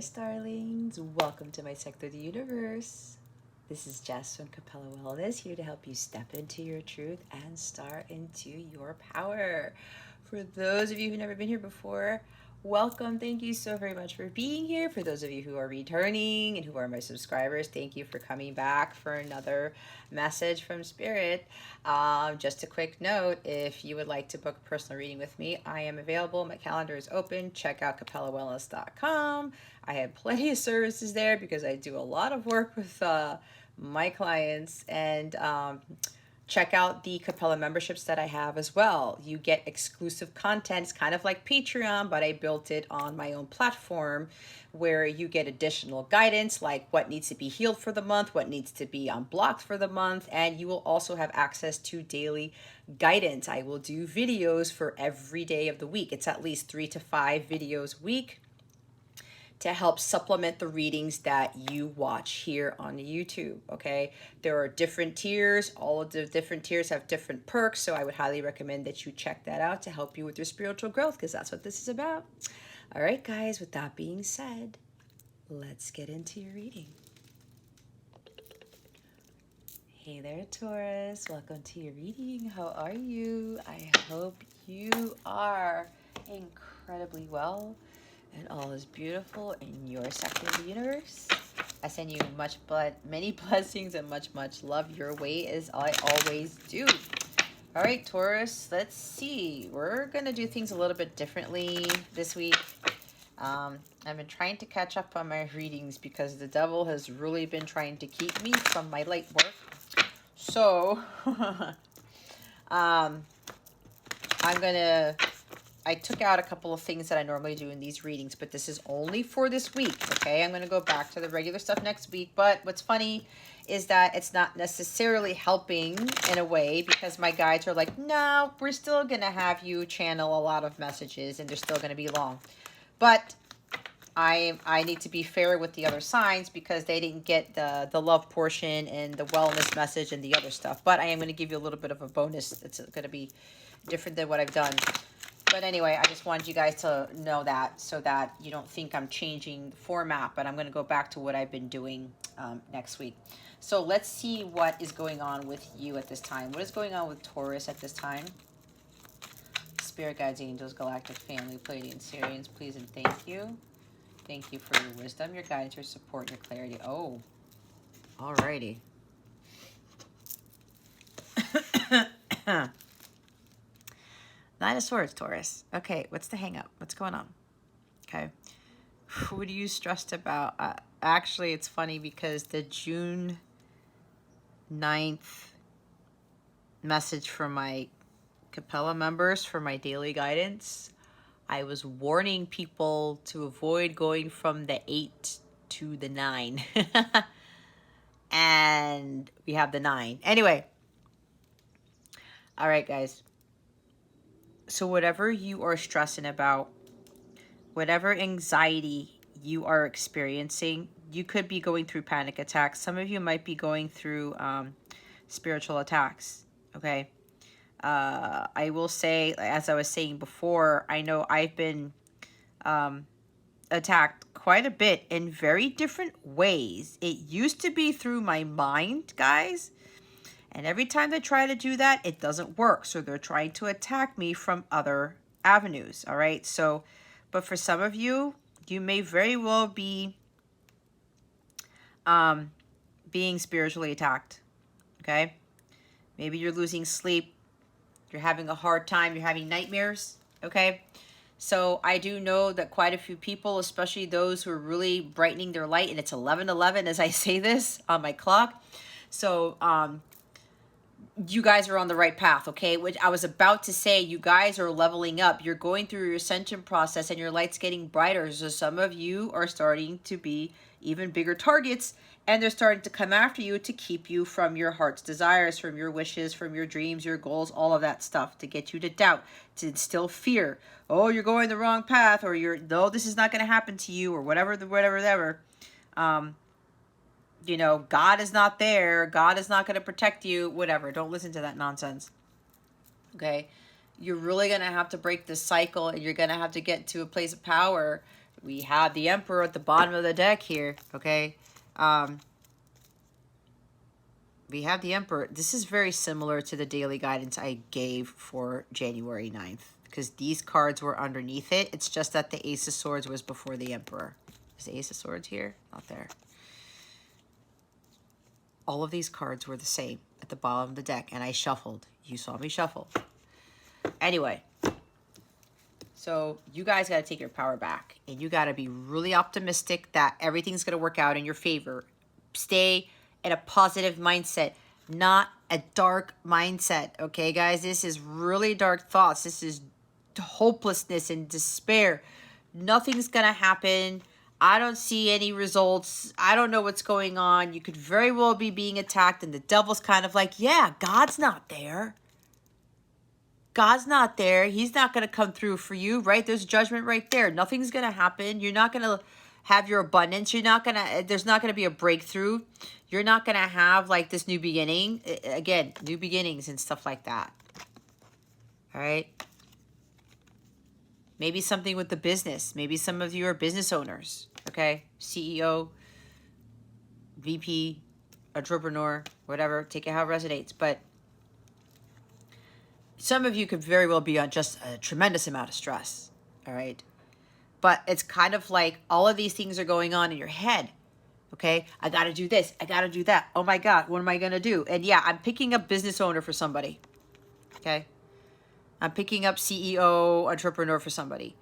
darlings. Welcome to my sector of the universe. This is Jess from Capella Wellness, here to help you step into your truth and start into your power. For those of you who've never been here before, welcome. Thank you so very much for being here. For those of you who are returning and who are my subscribers, thank you for coming back for another message from Spirit. Just a quick note, if you would like to book a personal reading with me, I am available. My calendar is open. Check out capellawellness.com. I have plenty of services there because I do a lot of work with my clients, and check out the Capella memberships that I have as well. You get exclusive content. It's kind of like Patreon, but I built it on my own platform where you get additional guidance like what needs to be healed for the month, what needs to be unblocked for the month, and you will also have access to daily guidance. I will do videos for every day of the week. It's at least 3 to 5 videos a week to help supplement the readings that you watch here on YouTube, okay? There are different tiers. All of the different tiers have different perks, so I would highly recommend that you check that out to help you with your spiritual growth, because that's what this is about. All right, guys, with that being said, let's get into your reading. Hey there, Taurus. Welcome to your reading. How are you? I hope you are incredibly well and all is beautiful in your sector of the universe. I send you many blessings and much love your way, as I always do. All right, Taurus, let's see. We're going to do things a little bit differently this week. I've been trying to catch up on my readings because the devil has really been trying to keep me from my light work. So, I took out a couple of things that I normally do in these readings, but this is only for this week, okay? I'm going to go back to the regular stuff next week, but what's funny is that it's not necessarily helping in a way, because my guides are like, no, we're still going to have you channel a lot of messages and they're still going to be long. But I need to be fair with the other signs because they didn't get the love portion and the wellness message and the other stuff. But I am going to give you a little bit of a bonus. It's going to be different than what I've done. But anyway, I just wanted you guys to know that so that you don't think I'm changing the format, but I'm going to go back to what I've been doing next week. So let's see what is going on with you at this time. What is going on with Taurus at this time? Spirit guides, angels, galactic family, Pleiadian, Sirians, please and thank you. Thank you for your wisdom, your guidance, your support, your clarity. Oh, alrighty. Nine of Swords, Taurus. Okay, what's the hang up? What's going on? Okay. What are you stressed about? Actually, it's funny because the June 9th message from my Capella members for my daily guidance, I was warning people to avoid going from the 8 to the 9. And we have the 9. Anyway. All right, guys. So whatever you are stressing about, whatever anxiety you are experiencing, you could be going through panic attacks. Some of you might be going through spiritual attacks, okay? I will say, as I was saying before, I know I've been attacked quite a bit in very different ways. It used to be through my mind, guys. And every time they try to do that, it doesn't work. So they're trying to attack me from other avenues, all right? So, but for some of you, you may very well be being spiritually attacked, okay? Maybe you're losing sleep. You're having a hard time. You're having nightmares, okay? So I do know that quite a few people, especially those who are really brightening their light, and it's 11:11 as I say this on my clock. So, you guys are on the right path, okay? Which I was about to say, you guys are leveling up. You're going through your ascension process and your light's getting brighter. So some of you are starting to be even bigger targets, and they're starting to come after you to keep you from your heart's desires, from your wishes, from your dreams, your goals, all of that stuff, to get you to doubt, to instill fear. Oh, you're going the wrong path, or no, this is not going to happen to you, or whatever. You know, God is not there. God is not going to protect you, whatever. Don't listen to that nonsense. Okay? You're really going to have to break this cycle, and you're going to have to get to a place of power We have the Emperor at the bottom of the deck here, okay? We have the Emperor. This is very similar to the daily guidance I gave for January 9th, because these cards were underneath it. It's just that the Ace of Swords was before the Emperor. Is the Ace of Swords here? Not there. All of these cards were the same at the bottom of the deck, and I shuffled. You saw me shuffle. Anyway, so you guys got to take your power back, and you got to be really optimistic that everything's going to work out in your favor. Stay in a positive mindset, not a dark mindset, okay, guys? This is really dark thoughts. This is hopelessness and despair. Nothing's going to happen. I don't see any results. I don't know what's going on. You could very well be being attacked, and the devil's kind of like, yeah, God's not there. God's not there. He's not going to come through for you, right? There's judgment right there. Nothing's going to happen. You're not going to have your abundance. You're not going to, there's not going to be a breakthrough. You're not going to have like this new beginning. Again, new beginnings and stuff like that. All right. Maybe something with the business. Maybe some of you are business owners. Okay. CEO, VP, entrepreneur, whatever. Take it how it resonates. But some of you could very well be on just a tremendous amount of stress, all right? But it's kind of like all of these things are going on in your head, okay? I got to do this. I got to do that. Oh, my God, what am I going to do? And, yeah, I'm picking up business owner for somebody, okay? I'm picking up CEO, entrepreneur for somebody.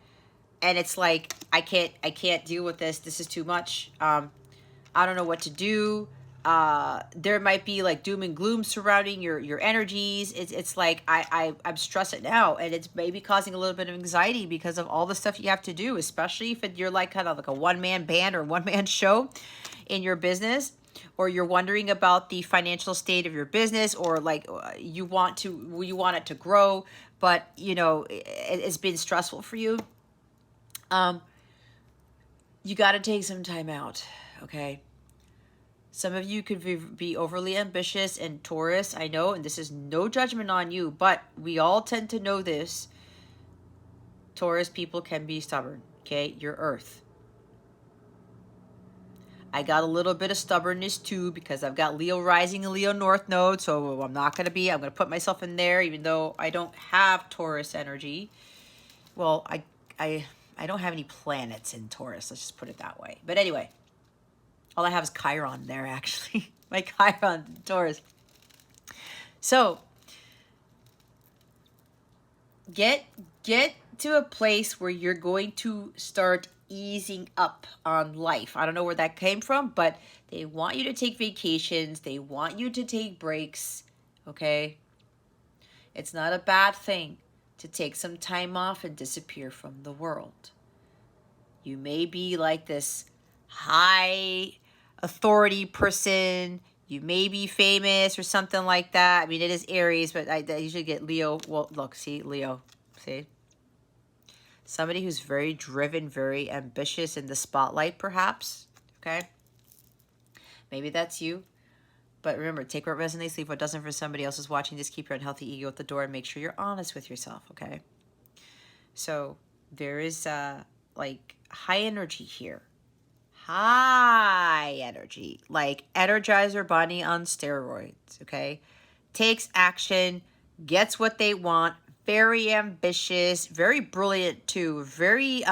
And it's like, I can't deal with this. This is too much. I don't know what to do. There might be like doom and gloom surrounding your energies. It's like I'm stressed out, and it's maybe causing a little bit of anxiety because of all the stuff you have to do, especially if you're like kind of like a one-man band or one-man show in your business, or you're wondering about the financial state of your business, or like you want it to grow, but you know it's been stressful for you. You got to take some time out, okay? Some of you could be overly ambitious, and Taurus, I know, and this is no judgment on you, but we all tend to know this. Taurus people can be stubborn, okay? You're Earth. I got a little bit of stubbornness too because I've got Leo rising and Leo North node, so I'm going to put myself in there even though I don't have Taurus energy. Well, I don't have any planets in Taurus, let's just put it that way. But anyway, all I have is Chiron there, actually. My Chiron, Taurus. So, get to a place where you're going to start easing up on life. I don't know where that came from, but they want you to take vacations. They want you to take breaks, okay? It's not a bad thing to take some time off and disappear from the world. You may be like this high authority person, you may be famous or something like that. I mean, it is Aries, but I usually get Leo. Well, look, see, Leo, see? Somebody who's very driven, very ambitious in the spotlight, perhaps, okay? Maybe that's you. But remember, take what resonates, leave what doesn't. For somebody else who's watching this, keep your unhealthy ego at the door and make sure you're honest with yourself, okay? So there is, like, high energy here. High energy, like Energizer Bunny on steroids, okay? Takes action, gets what they want, very ambitious, very brilliant too, very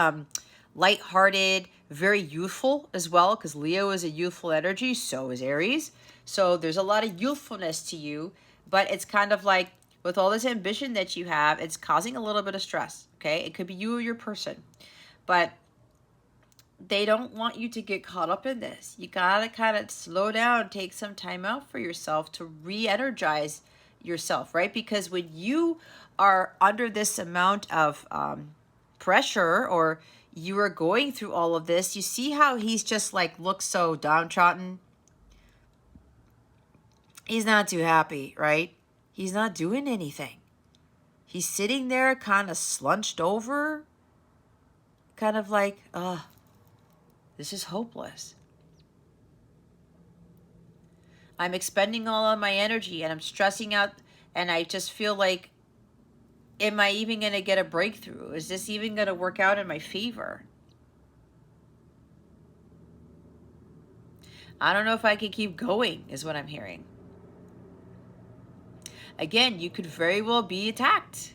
lighthearted, very youthful as well, because Leo is a youthful energy, so is Aries. So there's a lot of youthfulness to you, but it's kind of like with all this ambition that you have, it's causing a little bit of stress, okay? It could be you or your person, but they don't want you to get caught up in this. You gotta kind of slow down, take some time out for yourself to re-energize yourself, right? Because when you are under this amount of pressure, or you are going through all of this, you see how he's just like looks so downtrodden. He's not too happy, right? He's not doing anything. He's sitting there kind of slunched over, kind of like, this is hopeless. I'm expending all of my energy and I'm stressing out, and I just feel like, am I even going to get a breakthrough? Is this even going to work out in my favor? I don't know if I can keep going, is what I'm hearing. Again, you could very well be attacked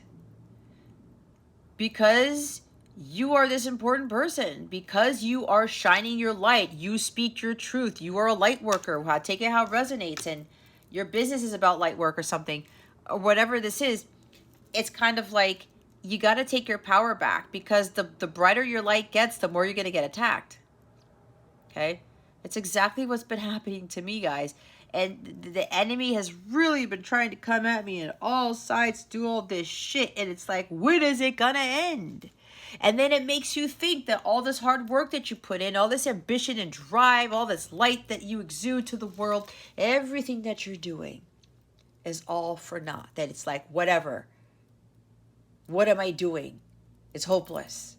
because you are this important person, because you are shining your light, you speak your truth, you are a light worker. Take it how it resonates, and your business is about light work or something, or whatever this is. It's kind of like you got to take your power back, because the brighter your light gets, the more you're going to get attacked. Okay? It's exactly what's been happening to me, guys. And the enemy has really been trying to come at me on all sides, do all this shit. And it's like, when is it gonna end? And then it makes you think that all this hard work that you put in, all this ambition and drive, all this light that you exude to the world, everything that you're doing is all for naught. That it's like, whatever. What am I doing? It's hopeless.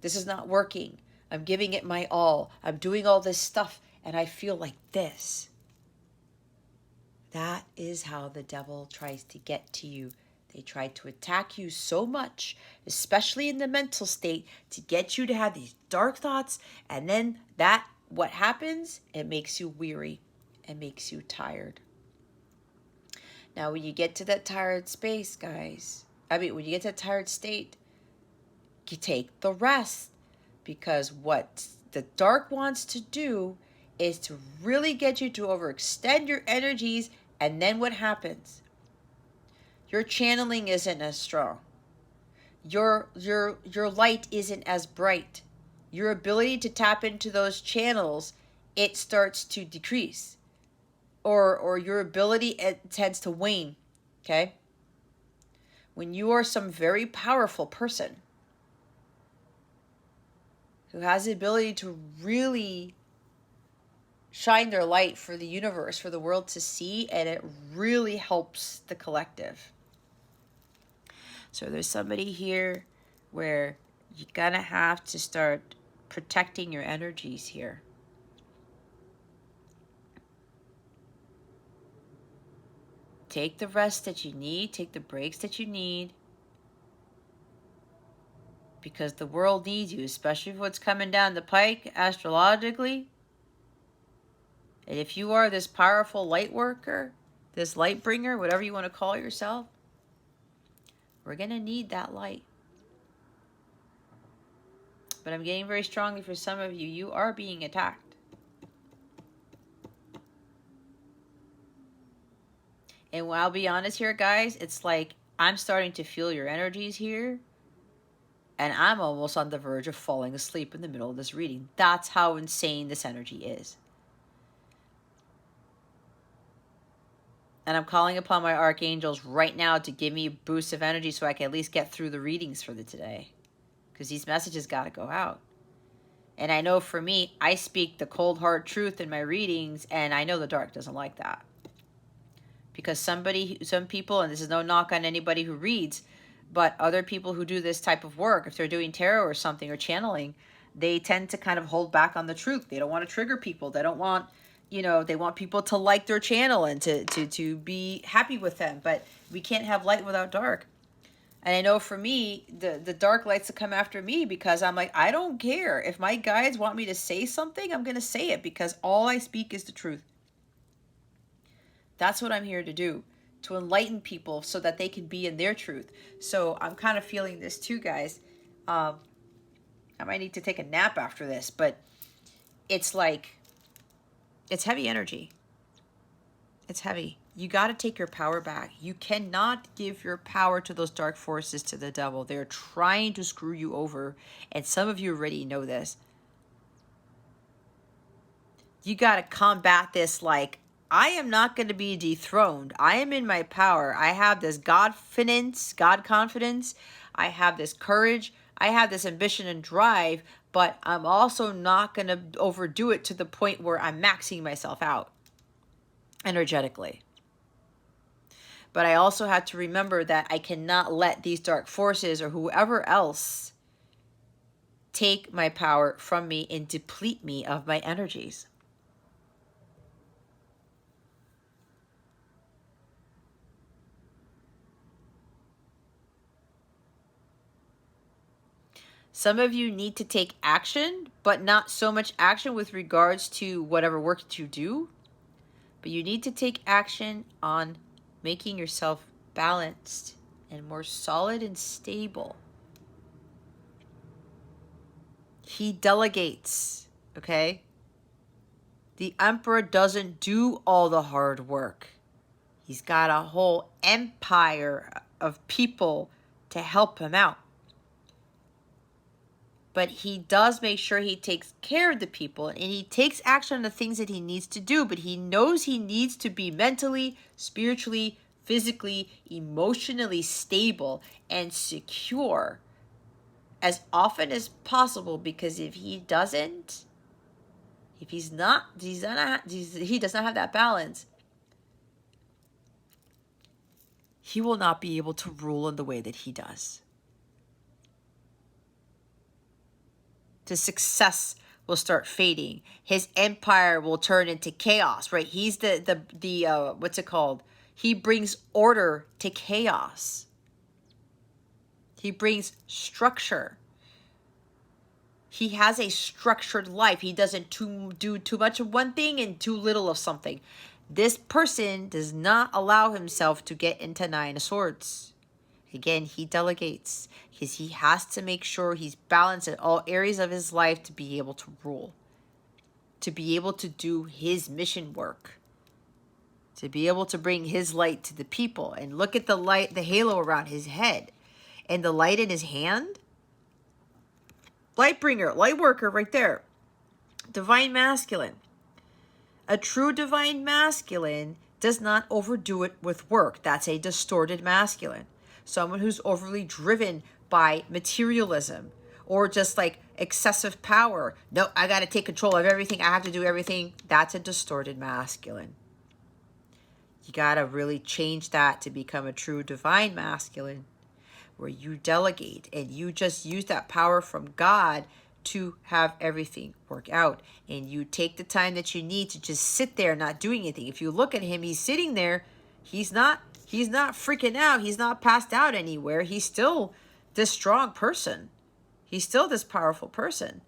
This is not working. I'm giving it my all. I'm doing all this stuff and I feel like this. That is how the devil tries to get to you. They try to attack you so much, especially in the mental state, to get you to have these dark thoughts. And then what happens? It makes you weary. It makes you tired. Now, when you get to that tired space, guys, when you get to that tired state, you take the rest. Because what the dark wants to do is to really get you to overextend your energies. And then what happens? Your channeling isn't as strong. Your light isn't as bright. Your ability to tap into those channels, it starts to decrease. Or your ability, it tends to wane. Okay? When you are some very powerful person who has the ability to really shine their light for the universe, for the world to see, and it really helps the collective. So there's somebody here where you're gonna have to start protecting your energies here. Take the rest that you need, take the breaks that you need, because the world needs you, especially if what's coming down the pike astrologically. And if you are this powerful light worker, this light bringer, whatever you want to call yourself, we're going to need that light. But I'm getting very strongly for some of you, you are being attacked. And I'll be honest here, guys, it's like I'm starting to feel your energies here. And I'm almost on the verge of falling asleep in the middle of this reading. That's how insane this energy is. And I'm calling upon my archangels right now to give me a boost of energy so I can at least get through the readings for today. Because these messages got to go out. And I know for me, I speak the cold hard truth in my readings, and I know the dark doesn't like that. Because some people, and this is no knock on anybody who reads, but other people who do this type of work, if they're doing tarot or something or channeling, they tend to kind of hold back on the truth. They don't want to trigger people. They don't want, they want people to like their channel and to be happy with them. But we can't have light without dark. And I know for me, the dark likes to come after me because I'm like, I don't care. If my guides want me to say something, I'm going to say it because all I speak is the truth. That's what I'm here to do, to enlighten people so that they can be in their truth. So I'm kind of feeling this too, guys. I might need to take a nap after this, but it's like, it's heavy energy. It's heavy. You got to take your power back. You cannot give your power to those dark forces, to the devil. They're trying to screw you over, and some of you already know this. You got to combat this like, I am not going to be dethroned. I am in my power. I have this God confidence. I have this courage. I have this ambition and drive, but I'm also not going to overdo it to the point where I'm maxing myself out energetically. But I also have to remember that I cannot let these dark forces or whoever else take my power from me and deplete me of my energies. Some of you need to take action, but not so much action with regards to whatever work that you do. But you need to take action on making yourself balanced and more solid and stable. He delegates, okay? The emperor doesn't do all the hard work. He's got a whole empire of people to help him out. But he does make sure he takes care of the people, and he takes action on the things that he needs to do, but he knows he needs to be mentally, spiritually, physically, emotionally stable and secure as often as possible, because if he doesn't, if he does not have that balance, he will not be able to rule in the way that he does. The success will start fading. His empire will turn into chaos, right? He's the what's it called? He brings order to chaos. He brings structure. He has a structured life. He doesn't do too much of one thing and too little of something. This person does not allow himself to get into Nine of Swords. Again, he delegates because he has to make sure he's balanced in all areas of his life to be able to rule, to be able to do his mission work, to be able to bring his light to the people. And look at the light, the halo around his head and the light in his hand. Light bringer, light worker right there. Divine masculine. A true divine masculine does not overdo it with work. That's a distorted masculine. Someone who's overly driven by materialism or just like excessive power. No, I got to take control of everything. I have to do everything. That's a distorted masculine. You got to really change that to become a true divine masculine, where you delegate and you just use that power from God to have everything work out. And you take the time that you need to just sit there not doing anything. If you look at him, he's sitting there. He's not freaking out. He's not passed out anywhere. He's still this strong person. He's still this powerful person.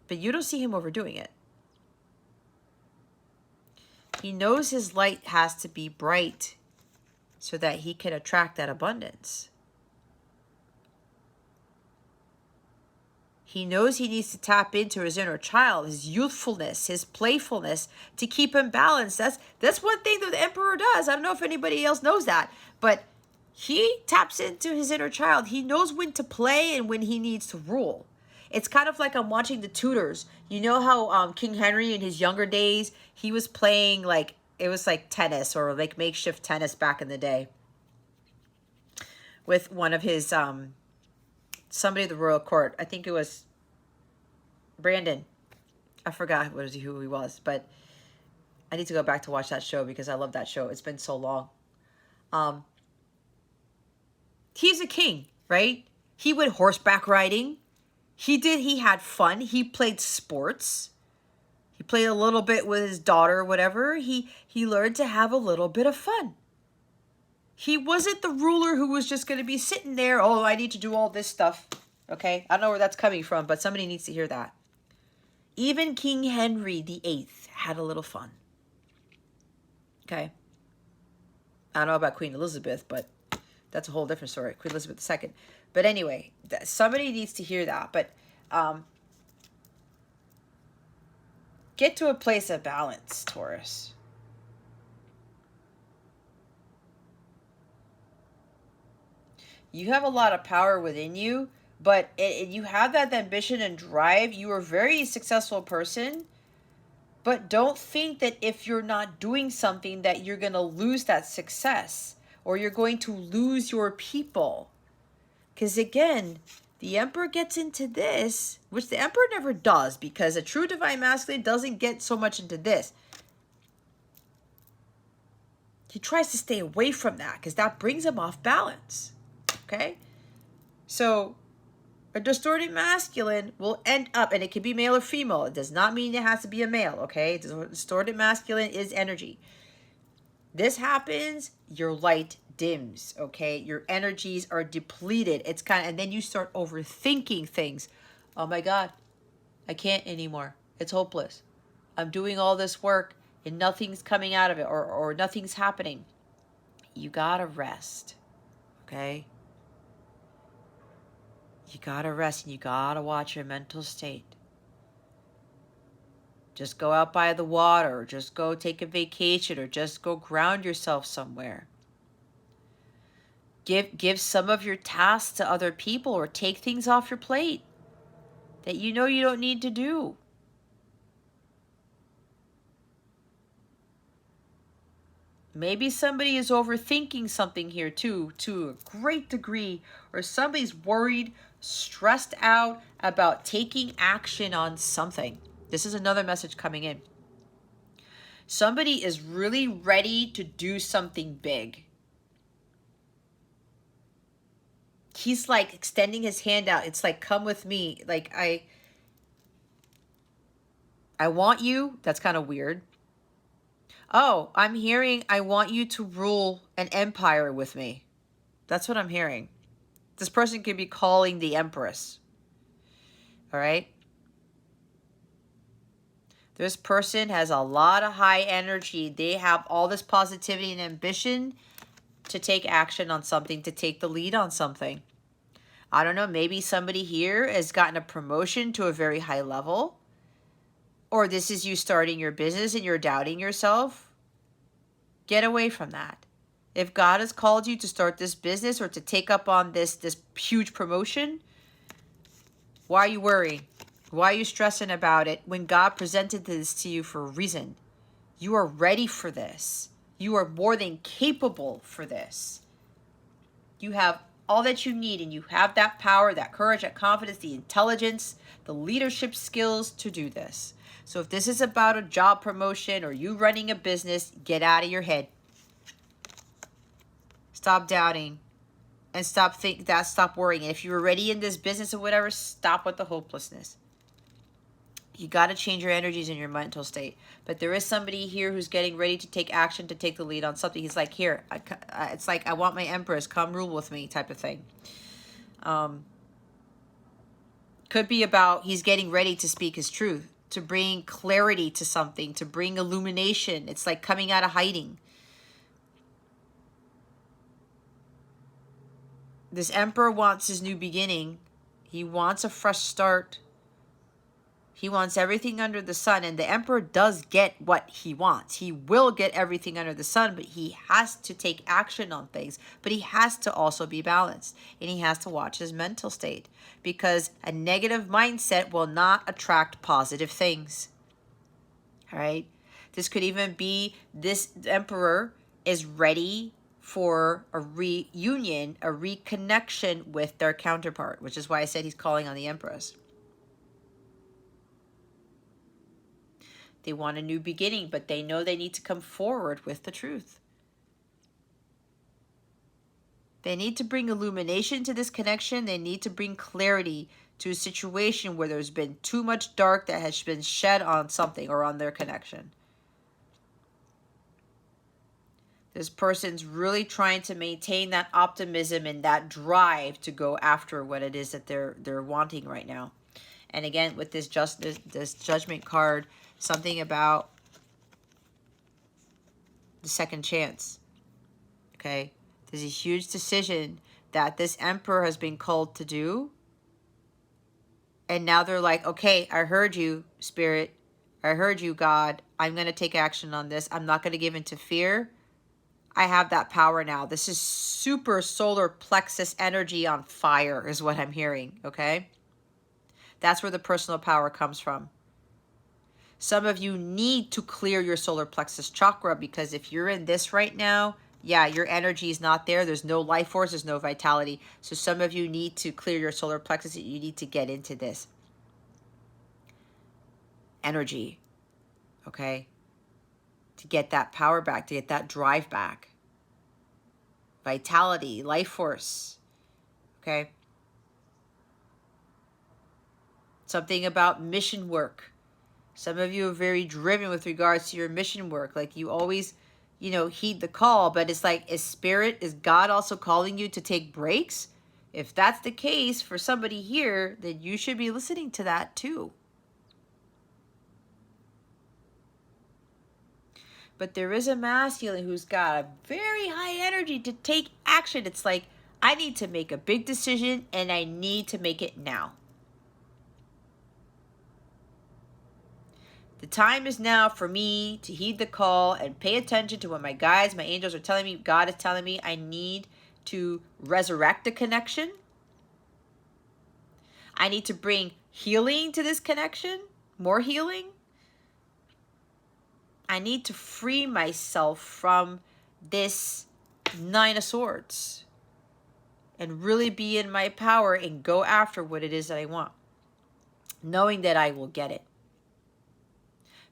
But you don't see him overdoing it. He knows his light has to be bright so that he can attract that abundance. He knows he needs to tap into his inner child, his youthfulness, his playfulness to keep him balanced. That's one thing that the emperor does. I don't know if anybody else knows that, but he taps into his inner child. He knows when to play and when he needs to rule. It's kind of like I'm watching the Tudors. You know how King Henry in his younger days, he was playing like, it was like tennis or like makeshift tennis back in the day with one of his, somebody at the royal court. I think it was Brandon. I forgot who he was, but I need to go back to watch that show because I love that show. It's been so long. He's a king, right? He went horseback riding. He had fun. He played sports. He played a little bit with his daughter or whatever. He learned to have a little bit of fun. He wasn't the ruler who was just going to be sitting there, oh, I need to do all this stuff. Okay? I don't know where that's coming from, but somebody needs to hear that. Even King Henry VIII had a little fun. Okay? I don't know about Queen Elizabeth, but that's a whole different story. Queen Elizabeth II. But anyway, somebody needs to hear that. But get to a place of balance, Taurus. You have a lot of power within you, but you have that ambition and drive. You are a very successful person, but don't think that if you're not doing something that you're going to lose that success or you're going to lose your people. Because again, the Emperor gets into this, which the Emperor never does, because a true divine masculine doesn't get so much into this. He tries to stay away from that because that brings him off balance. Okay? So a distorted masculine will end up, and it can be male or female. It does not mean it has to be a male, okay? Distorted masculine is energy. this happens, your light dims, okay? Your energies are depleted. It's kind of, and then you start overthinking things. Oh my God, I can't anymore. It's hopeless. I'm doing all this work and nothing's coming out of it, or nothing's happening. You gotta rest, okay? You gotta rest and you gotta watch your mental state. Just go out by the water, or just go take a vacation, or just go ground yourself somewhere. Give some of your tasks to other people, or take things off your plate that you know you don't need to do. Maybe somebody is overthinking something here too, to a great degree, or somebody's worried, stressed out about taking action on something. This is another message coming in. Somebody is really ready to do something big. He's like extending his hand out. It's like, come with me. Like, I want you. That's kind of weird. Oh, I'm hearing I want you to rule an empire with me. That's what I'm hearing. This person could be calling the Empress. All right? This person has a lot of high energy. They have all this positivity and ambition to take action on something, to take the lead on something. I don't know, maybe somebody here has gotten a promotion to a very high level. Or this is you starting your business and you're doubting yourself. Get away from that. If God has called you to start this business or to take up on this huge promotion, why are you worrying? Why are you stressing about it when God presented this to you for a reason? You are ready for this. You are more than capable for this. You have all that you need, and you have that power, that courage, that confidence, the intelligence, the leadership skills to do this. So if this is about a job promotion or you running a business, get out of your head. Stop doubting and stop worrying. And if you're already in this business or whatever, stop with the hopelessness. You got to change your energies and your mental state. But there is somebody here who's getting ready to take action, to take the lead on something. He's like, here, it's like, I want my Empress, come rule with me type of thing. Could be about he's getting ready to speak his truth, to bring clarity to something, to bring illumination. It's like coming out of hiding. This Emperor wants his new beginning. He wants a fresh start. He wants everything under the sun, and the Emperor does get what he wants. He will get everything under the sun, but he has to take action on things. But he has to also be balanced, and he has to watch his mental state, because a negative mindset will not attract positive things. All right? This could even be this Emperor is ready for a reunion, a reconnection with their counterpart, which is why I said he's calling on the Empress. They want a new beginning, but they know they need to come forward with the truth. They need to bring illumination to this connection. They need to bring clarity to a situation where there's been too much dark that has been shed on something or on their connection. This person's really trying to maintain that optimism and that drive to go after what it is that they're wanting right now. And again, with this judgment card, something about the second chance. Okay? There's a huge decision that this Emperor has been called to do. And now they're like, okay, I heard you, Spirit. I heard you, God. I'm going to take action on this. I'm not going to give in to fear. I have that power now. This is super solar plexus energy on fire is what I'm hearing, okay? That's where the personal power comes from. Some of you need to clear your solar plexus chakra, because if you're in this right now, yeah, your energy is not there. There's no life force. There's no vitality. So some of you need to clear your solar plexus. You need to get into this energy, okay? To get that power back, to get that drive back. Vitality, life force, okay? Something about mission work. Some of you are very driven with regards to your mission work. Like you always heed the call. But it's like, is God also calling you to take breaks? If that's the case for somebody here, then you should be listening to that too. But there is a masculine who's got a very high energy to take action. It's like, I need to make a big decision and I need to make it now. The time is now for me to heed the call and pay attention to what my guides, my angels are telling me. God is telling me I need to resurrect the connection. I need to bring healing to this connection, more healing. I need to free myself from this Nine of Swords and really be in my power and go after what it is that I want, knowing that I will get it,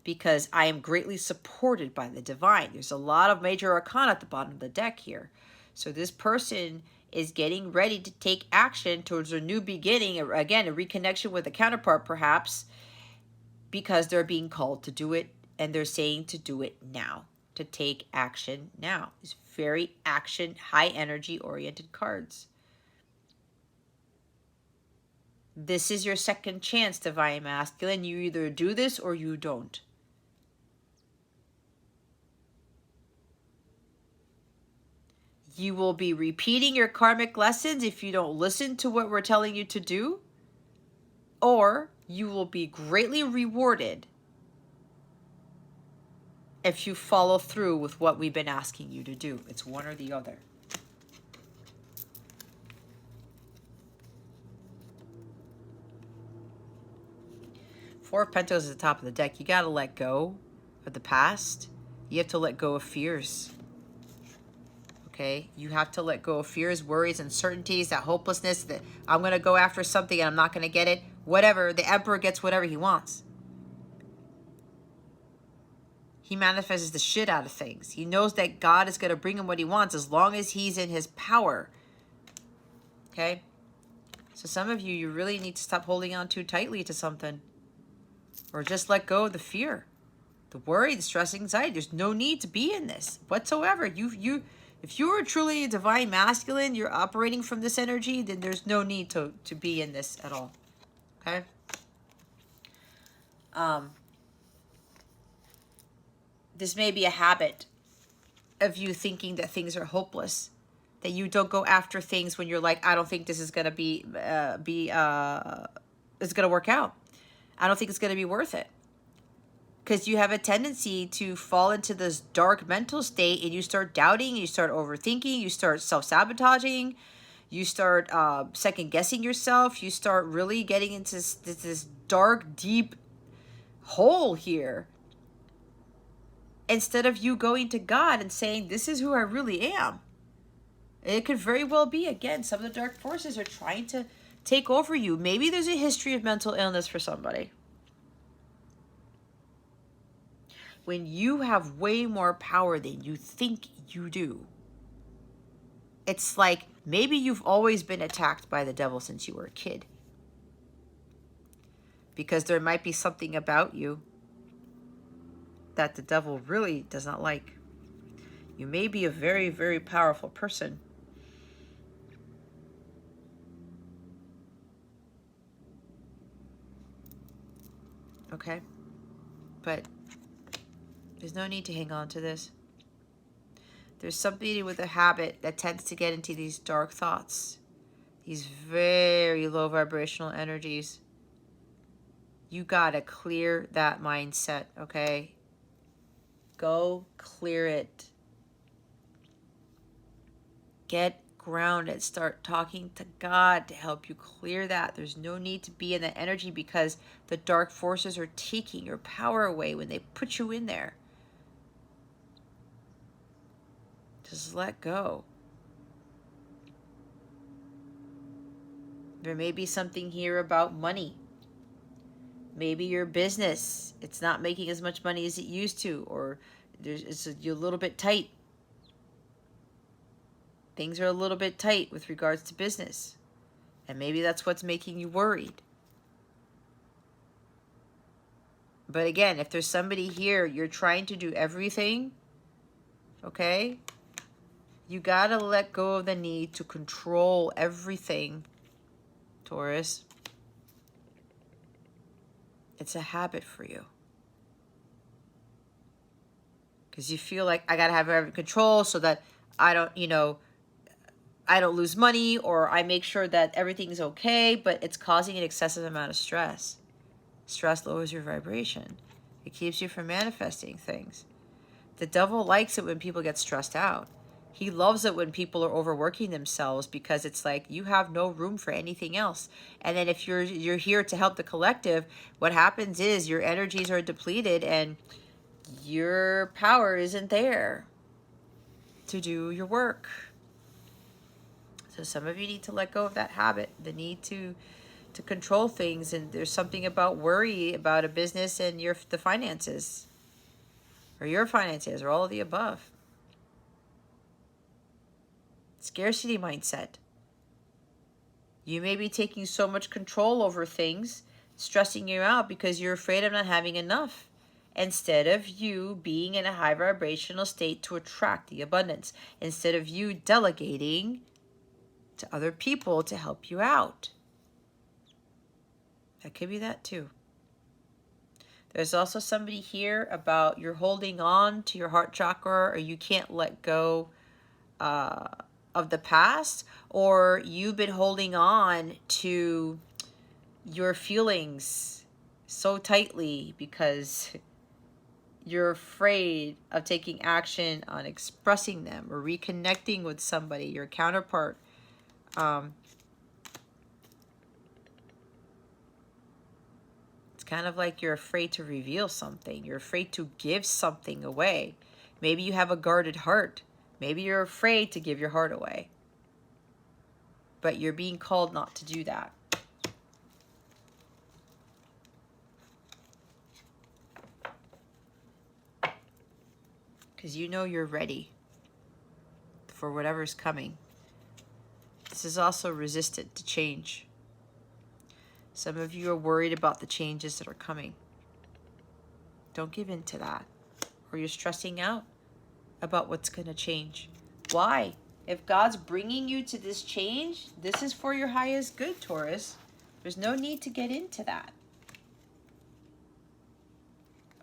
because I am greatly supported by the divine. There's a lot of major arcana at the bottom of the deck here. So this person is getting ready to take action towards a new beginning, again, a reconnection with a counterpart perhaps, because they're being called to do it, and they're saying to do it now, to take action now. These very action, high energy oriented cards. This is your second chance, Divine Masculine. You either do this or you don't. You will be repeating your karmic lessons if you don't listen to what we're telling you to do, or you will be greatly rewarded if you follow through with what we've been asking you to do. It's one or the other. Four of Pentacles at the top of the deck. You got to let go of the past. You have to let go of fears. Okay? You have to let go of fears, worries, uncertainties, that hopelessness, that I'm going to go after something and I'm not going to get it. Whatever. The Emperor gets whatever he wants. He manifests the shit out of things. He knows that God is going to bring him what he wants as long as he's in his power. Okay? So some of you really need to stop holding on too tightly to something. Or just let go of the fear, the worry, the stress, anxiety. There's no need to be in this whatsoever. If you are truly a divine masculine, you're operating from this energy, then there's no need to be in this at all. Okay? This may be a habit of you thinking that things are hopeless, that you don't go after things when you're like, I don't think this is going to it's going to work out. I don't think it's going to be worth it. Because you have a tendency to fall into this dark mental state and you start doubting, you start overthinking, you start self-sabotaging, you start second-guessing yourself, you start really getting into this dark, deep hole here. Instead of you going to God and saying, this is who I really am. It could very well be, again, some of the dark forces are trying to take over you. Maybe there's a history of mental illness for somebody. When you have way more power than you think you do, it's like maybe you've always been attacked by the devil since you were a kid. Because there might be something about you that the devil really does not like. You may be a very, very powerful person. Okay? But there's no need to hang on to this. There's somebody with a habit that tends to get into these dark thoughts, these very low vibrational energies. You gotta clear that mindset, okay? Go clear it. Get grounded. Start talking to God to help you clear that. There's no need to be in that energy because the dark forces are taking your power away when they put you in there. Just let go. There may be something here about money. Maybe your business, it's not making as much money as it used to, or you're a little bit tight. Things are a little bit tight with regards to business. And maybe that's what's making you worried. But again, if there's somebody here, you're trying to do everything, okay? You gotta let go of the need to control everything, Taurus. It's a habit for you. Because you feel like I gotta have every control so that I don't, you know, I don't lose money, or I make sure that everything's okay, but it's causing an excessive amount of stress. Stress lowers your vibration. It keeps you from manifesting things. The devil likes it when people get stressed out. He loves it when people are overworking themselves, because it's like you have no room for anything else. And then if you're here to help the collective, what happens is your energies are depleted and your power isn't there to do your work. So some of you need to let go of that habit, the need to control things. And there's something about worry about a business and the finances, or your finances, or all of the above. Scarcity mindset. You may be taking so much control over things, stressing you out because you're afraid of not having enough, instead of you being in a high vibrational state to attract the abundance, instead of you delegating to other people to help you out. That could be that too. There's also somebody here about you're holding on to your heart chakra, or you can't let go of the past, or you've been holding on to your feelings so tightly because you're afraid of taking action on expressing them or reconnecting with somebody, your counterpart. It's kind of like you're afraid to reveal something. You're afraid to give something away. Maybe you have a guarded heart. Maybe you're afraid to give your heart away. But you're being called not to do that. Because you know you're ready for whatever's coming. This is also resistant to change. Some of you are worried about the changes that are coming. Don't give in to that. Or you're stressing out about what's going to change. Why? If God's bringing you to this change, this is for your highest good, Taurus. There's no need to get into that.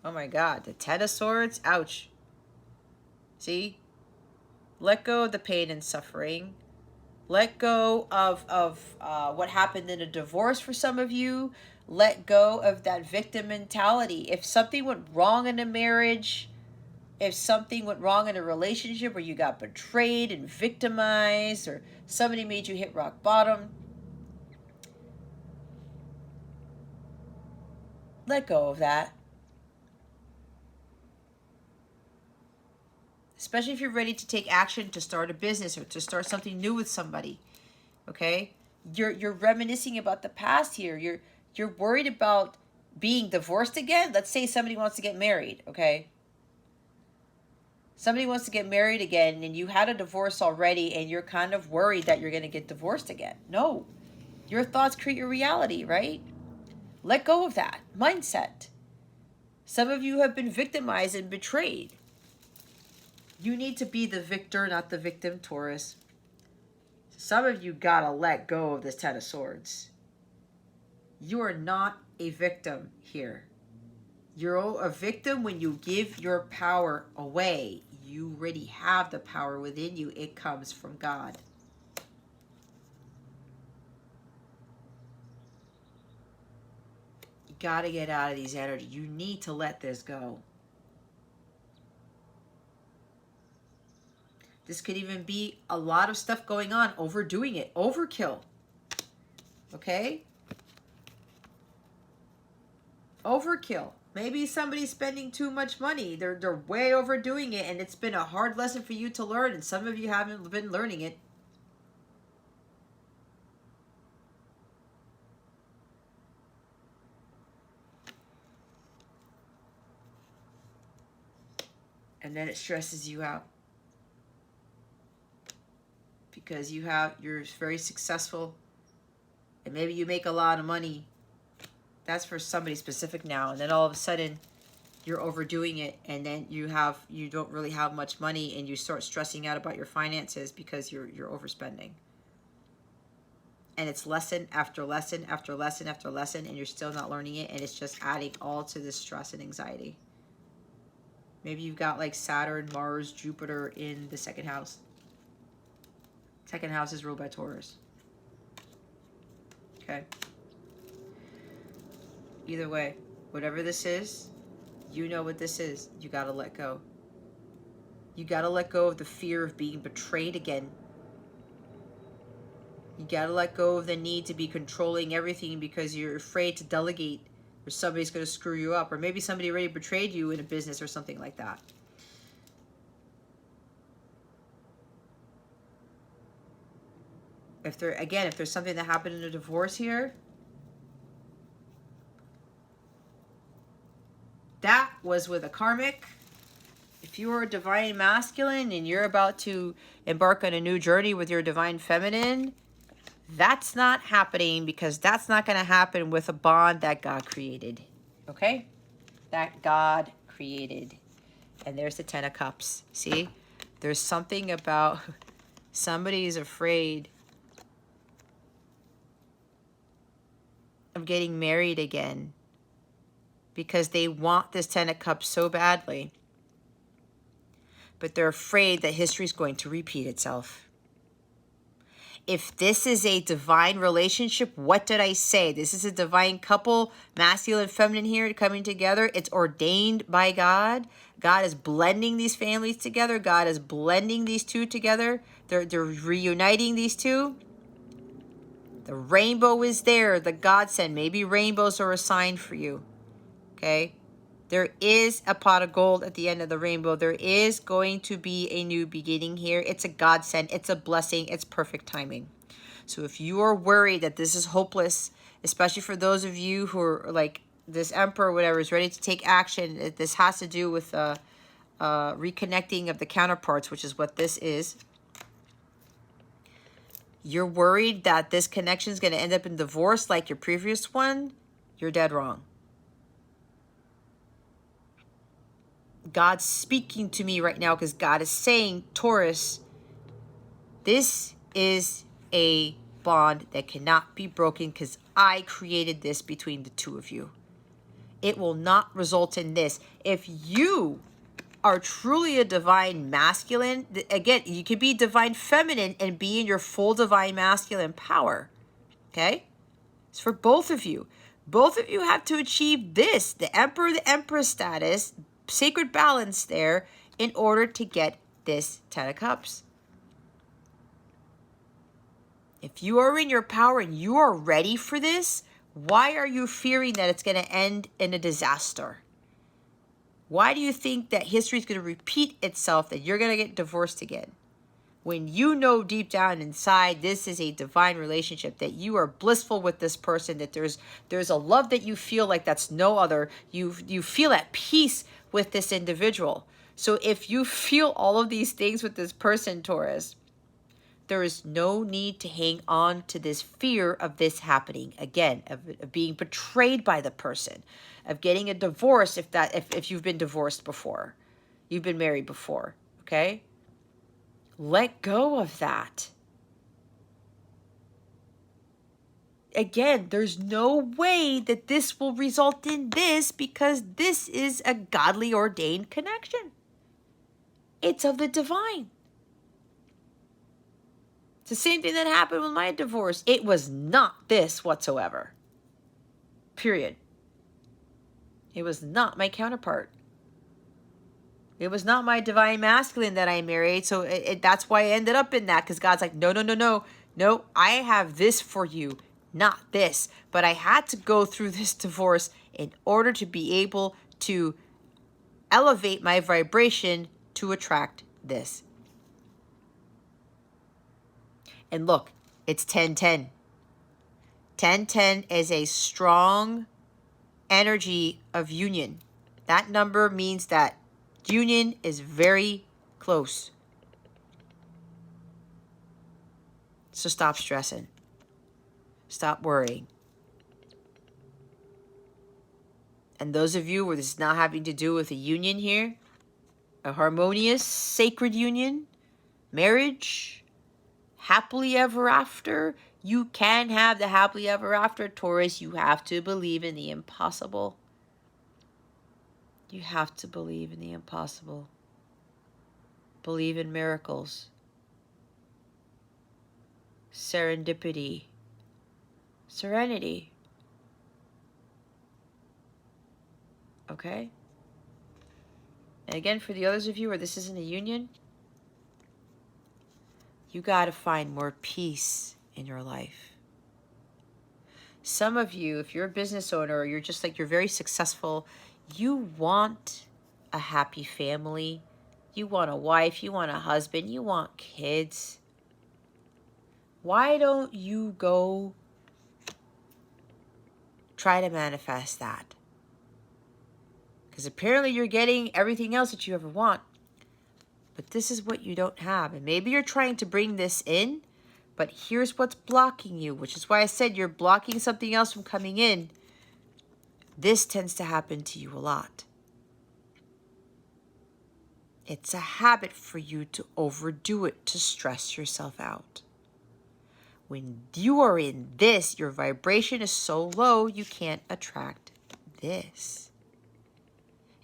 Oh my God, the Ten of Swords, ouch. See? Let go of the pain and suffering. Let go of what happened in a divorce for some of you. Let go of that victim mentality. If something went wrong in a marriage, if something went wrong in a relationship where you got betrayed and victimized, or somebody made you hit rock bottom, let go of that. Especially if you're ready to take action to start a business or to start something new with somebody. Okay? You're reminiscing about the past here. You're worried about being divorced again. Let's say somebody wants to get married, okay? Somebody wants to get married again and you had a divorce already and you're kind of worried that you're going to get divorced again. No. Your thoughts create your reality, right? Let go of that mindset. Some of you have been victimized and betrayed. You need to be the victor, not the victim, Taurus. Some of you gotta let go of this Ten of Swords. You are not a victim here. You're a victim when you give your power away. You already have the power within you. It comes from God. You gotta get out of these energies. You need to let this go. This could even be a lot of stuff going on, overdoing it, overkill. Okay? Overkill. Maybe somebody's spending too much money. They're way overdoing it, and it's been a hard lesson for you to learn, and some of you haven't been learning it. And then it stresses you out. Because you're very successful, and maybe you make a lot of money. That's for somebody specific now. And then all of a sudden, you're overdoing it, and then you don't really have much money, and you start stressing out about your finances because you're overspending. And it's lesson after lesson after lesson after lesson, and you're still not learning it, and it's just adding all to this stress and anxiety. Maybe you've got like Saturn, Mars, Jupiter in the second house. Second house is ruled by Taurus. Okay. Either way, whatever this is, you know what this is. You got to let go. You got to let go of the fear of being betrayed again. You got to let go of the need to be controlling everything because you're afraid to delegate, or somebody's going to screw you up, or maybe somebody already betrayed you in a business or something like that. If there's something that happened in a divorce here, that was with a karmic. If you are a divine masculine and you're about to embark on a new journey with your divine feminine, that's not happening, because that's not going to happen with a bond that God created. Okay? That God created. And there's the Ten of Cups. See? There's something about somebody's afraid of getting married again because they want this Ten of Cups so badly. But they're afraid that history is going to repeat itself. If this is a divine relationship, what did I say? This is a divine couple, masculine and feminine here coming together. It's ordained by God. God is blending these families together. God is blending these two together. They're reuniting these two. The rainbow is there, the godsend. Maybe rainbows are a sign for you. Okay? There is a pot of gold at the end of the rainbow. There is going to be a new beginning here. It's a godsend. It's a blessing. It's perfect timing. So if you are worried that this is hopeless, especially for those of you who are like this emperor, whatever, is ready to take action, this has to do with reconnecting of the counterparts, which is what this is. You're worried that this connection is going to end up in divorce like your previous one. You're dead wrong. God's speaking to me right now because God is saying, Taurus, this is a bond that cannot be broken because I created this between the two of you. It will not result in this. If you are truly a divine masculine, again, you can be divine feminine and be in your full divine masculine power. Okay? It's for both of you. Both of you have to achieve this, the emperor, the empress status, sacred balance there, in order to get this Ten of Cups. If you are in your power and you are ready for this, why are you fearing that it's going to end in a disaster? Why do you think that history is going to repeat itself, that you're going to get divorced again? When you know deep down inside this is a divine relationship, that you are blissful with this person, that there's a love that you feel like that's no other. You feel at peace with this individual. So if you feel all of these things with this person, Taurus, there is no need to hang on to this fear of this happening again, of being betrayed by the person, of getting a divorce if you've been divorced before, you've been married before, okay? Let go of that. Again, there's no way that this will result in this, because this is a godly ordained connection. It's of the divine. It's the same thing that happened with my divorce. It was not this whatsoever. Period. It was not my counterpart. It was not my divine masculine that I married. So that's why I ended up in that, because God's like, no, no, no, no. No, I have this for you, not this. But I had to go through this divorce in order to be able to elevate my vibration to attract this. And look, it's 10-10. 10-10 is a strong energy of union. That number means that union is very close. So stop stressing. Stop worrying. And those of you where this is not having to do with a union here, a harmonious, sacred union, marriage, happily ever after, you can have the happily ever after, Taurus. You have to believe in the impossible. You have to believe in the impossible. Believe in miracles, serendipity, serenity. Okay? And again, for the others of you where this isn't a union, you got to find more peace in your life. Some of you, if you're a business owner or you're just like, you're very successful, you want a happy family. You want a wife, you want a husband, you want kids. Why don't you go try to manifest that? Because apparently you're getting everything else that you ever want. But this is what you don't have. And maybe you're trying to bring this in, but here's what's blocking you, which is why I said you're blocking something else from coming in. This tends to happen to you a lot. It's a habit for you to overdo it, to stress yourself out. When you are in this, your vibration is so low, you can't attract this.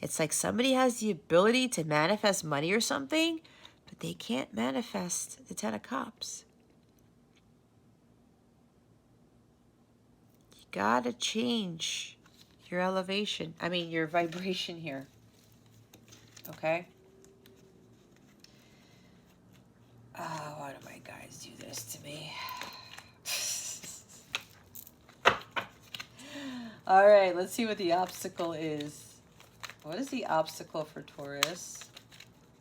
It's like somebody has the ability to manifest money or something, but they can't manifest the Ten of Cups. You gotta change your elevation. I mean, your vibration here. Okay? Oh, why do my guys do this to me? All right, let's see what the obstacle is. What is the obstacle for Taurus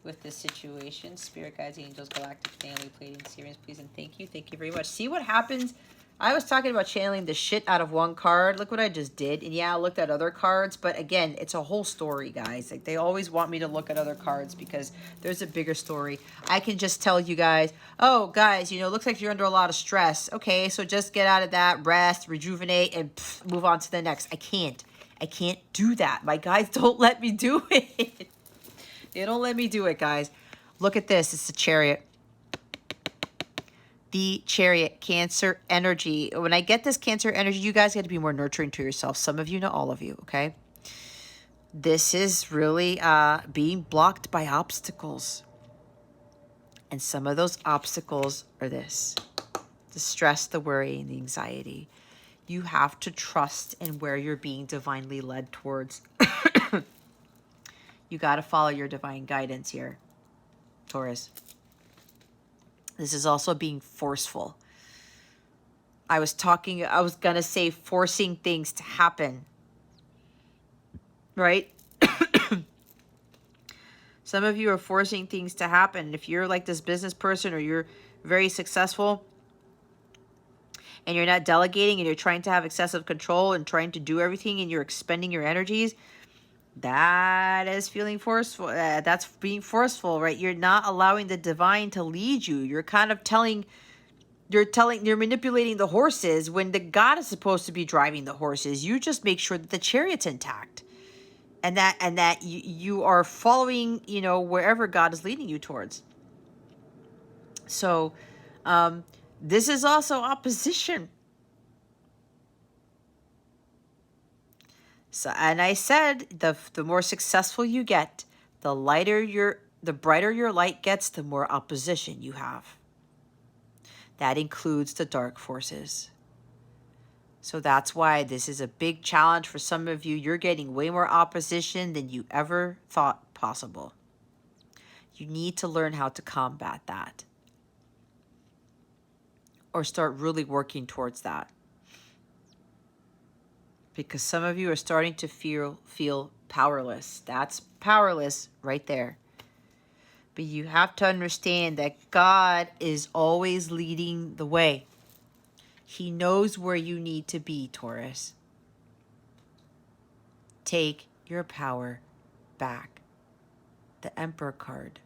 with this situation? Spirit guides, angels, galactic family, Pleiadian, Sirians, please, and thank you. Thank you very much. See what happens? I was talking about channeling the shit out of one card. Look what I just did. And yeah, I looked at other cards. But again, it's a whole story, guys. Like, they always want me to look at other cards because there's a bigger story. I can just tell you guys, oh, guys, you know, looks like you're under a lot of stress. Okay, so just get out of that, rest, rejuvenate, and move on to the next. I can't do that. My guys don't let me do it. They don't let me do it, guys. Look at this. It's the Chariot. The Chariot, Cancer energy. When I get this Cancer energy, you guys got to be more nurturing to yourself. Some of you, not all of you, okay? This is really being blocked by obstacles. And some of those obstacles are this. The stress, the worry, and the anxiety. You have to trust in where you're being divinely led towards. You got to follow your divine guidance here, Taurus. This is also being forceful. I was going to say forcing things to happen. Right? Some of you are forcing things to happen. If you're like this business person or you're very successful and you're not delegating and you're trying to have excessive control and trying to do everything and you're expending your energies, that is feeling forceful. That's being forceful, right? You're not allowing the divine to lead you. You're kind of you're manipulating the horses when the God is supposed to be driving the horses. You just make sure that the chariot's intact and that you are following, you know, wherever God is leading you towards. So, this is also opposition. So, and I said, the more successful you get, the brighter your light gets, the more opposition you have. That includes the dark forces. So that's why this is a big challenge for some of you. You're getting way more opposition than you ever thought possible. You need to learn how to combat that. Or start really working towards that. Because some of you are starting to feel powerless. That's powerless right there. But you have to understand that God is always leading the way. He knows where you need to be, Taurus. Take your power back. The Emperor card.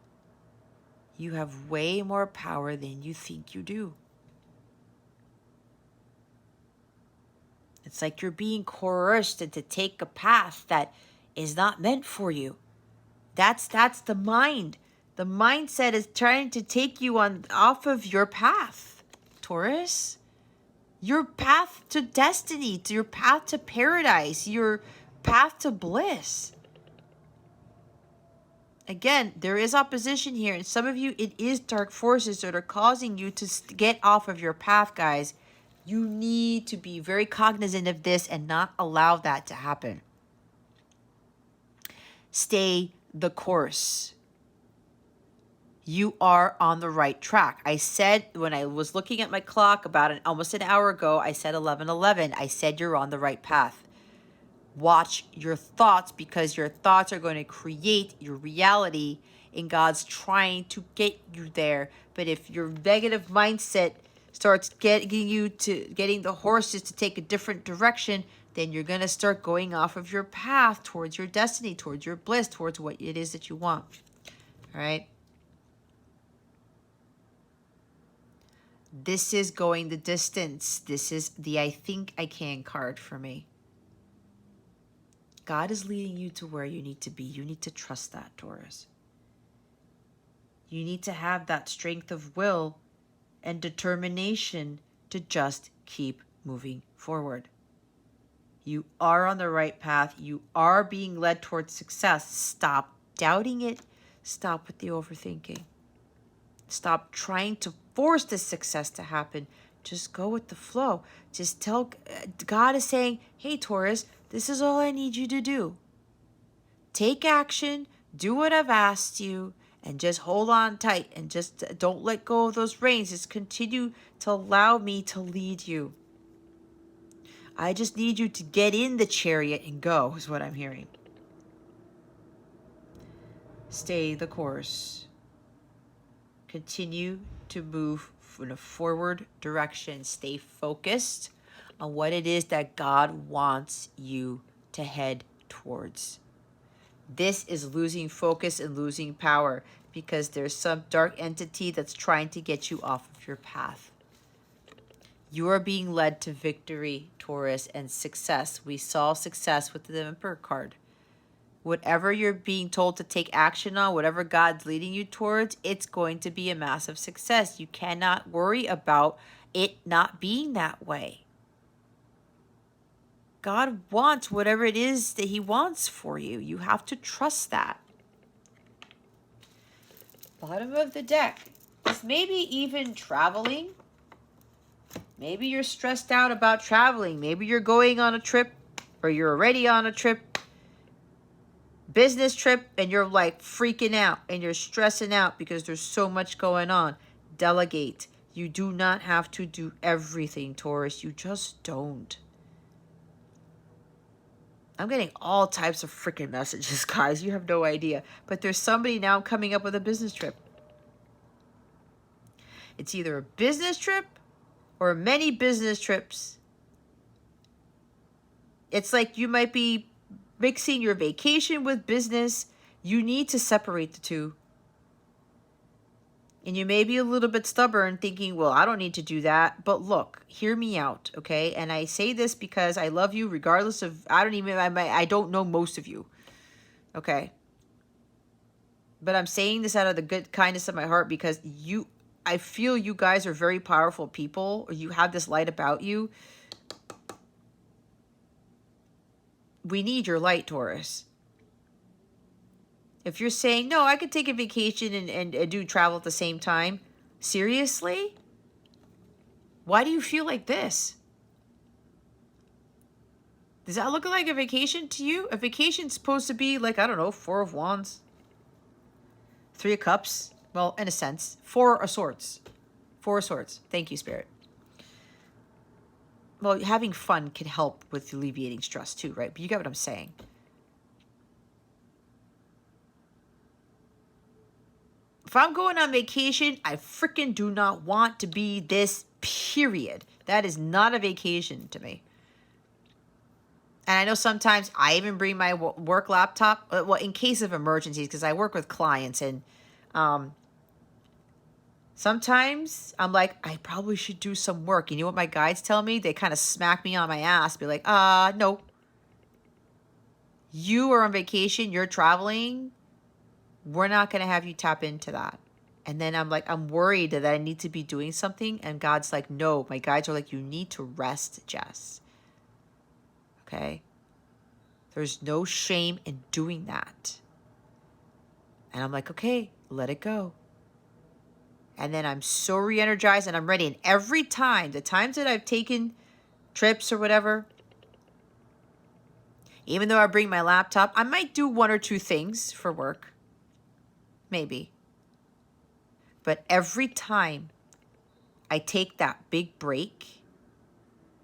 You have way more power than you think you do. It's like you're being coerced into take a path that is not meant for you. That's the mind. The mindset is trying to take you off of your path, Taurus. Your path to destiny, to your path to paradise, your path to bliss. Again, there is opposition here, and some of you, it is dark forces that are causing you to get off of your path, guys. You need to be very cognizant of this and not allow that to happen. Stay the course. You are on the right track. I said when I was looking at my clock about almost an hour ago, I said 11:11. I said you're on the right path. Watch your thoughts, because your thoughts are going to create your reality, and God's trying to get you there. But if your negative mindset starts getting the horses to take a different direction, then you're going to start going off of your path towards your destiny, towards your bliss, towards what it is that you want. All right? This is going the distance. This is the I think I can card for me. God is leading you to where you need to be. You need to trust that, Taurus. You need to have that strength of will and determination to just keep moving forward. You are on the right path. You are being led towards success. Stop doubting it. Stop with the overthinking. Stop trying to force the success to happen. Just go with the flow. Just tell God is saying, hey, Taurus, this is all I need you to do. Take action, do what I've asked you, and just hold on tight and just don't let go of those reins. Just continue to allow me to lead you. I just need you to get in the chariot and go, is what I'm hearing. Stay the course. Continue to move in a forward direction. Stay focused on what it is that God wants you to head towards. This is losing focus and losing power because there's some dark entity that's trying to get you off of your path. You are being led to victory, Taurus, and success. We saw success with the Emperor card. Whatever you're being told to take action on, whatever God's leading you towards, it's going to be a massive success. You cannot worry about it not being that way. God wants whatever it is that he wants for you. You have to trust that. Bottom of the deck is maybe even traveling. Maybe you're stressed out about traveling. Maybe you're going on a trip, or you're already on a trip, business trip, and you're like freaking out and you're stressing out because there's so much going on. Delegate. You do not have to do everything, Taurus. You just don't. I'm getting all types of freaking messages, guys. You have no idea. But there's somebody now coming up with a business trip. It's either a business trip or many business trips. It's like you might be mixing your vacation with business. You need to separate the two. And you may be a little bit stubborn thinking, well, I don't need to do that. But look, hear me out, okay? And I say this because I love you regardless of, I don't know most of you, okay? But I'm saying this out of the good kindness of my heart because I feel you guys are very powerful people. Or you have this light about you. We need your light, Taurus. If you're saying, no, I could take a vacation and do travel at the same time. Seriously? Why do you feel like this? Does that look like a vacation to you? A vacation's supposed to be like, I don't know, 4 of Wands. 3 of Cups. Well, in a sense. 4 of Swords. 4 of Swords. Thank you, Spirit. Well, having fun can help with alleviating stress too, right? But you get what I'm saying. If I'm going on vacation, I freaking do not want to be this, period. That is not a vacation to me. And I know sometimes I even bring my work laptop, well, in case of emergencies, because I work with clients and Sometimes I'm like, I probably should do some work. You know what my guides tell me? They kind of smack me on my ass, be like, no. You are on vacation, you're traveling. We're not going to have you tap into that. And then I'm like, I'm worried that I need to be doing something. And God's like, no, my guides are like, you need to rest, Jess. Okay? There's no shame in doing that. And I'm like, okay, let it go. And then I'm so re-energized and I'm ready. And every time, the times that I've taken trips or whatever, even though I bring my laptop, I might do one or two things for work. Maybe. But every time I take that big break,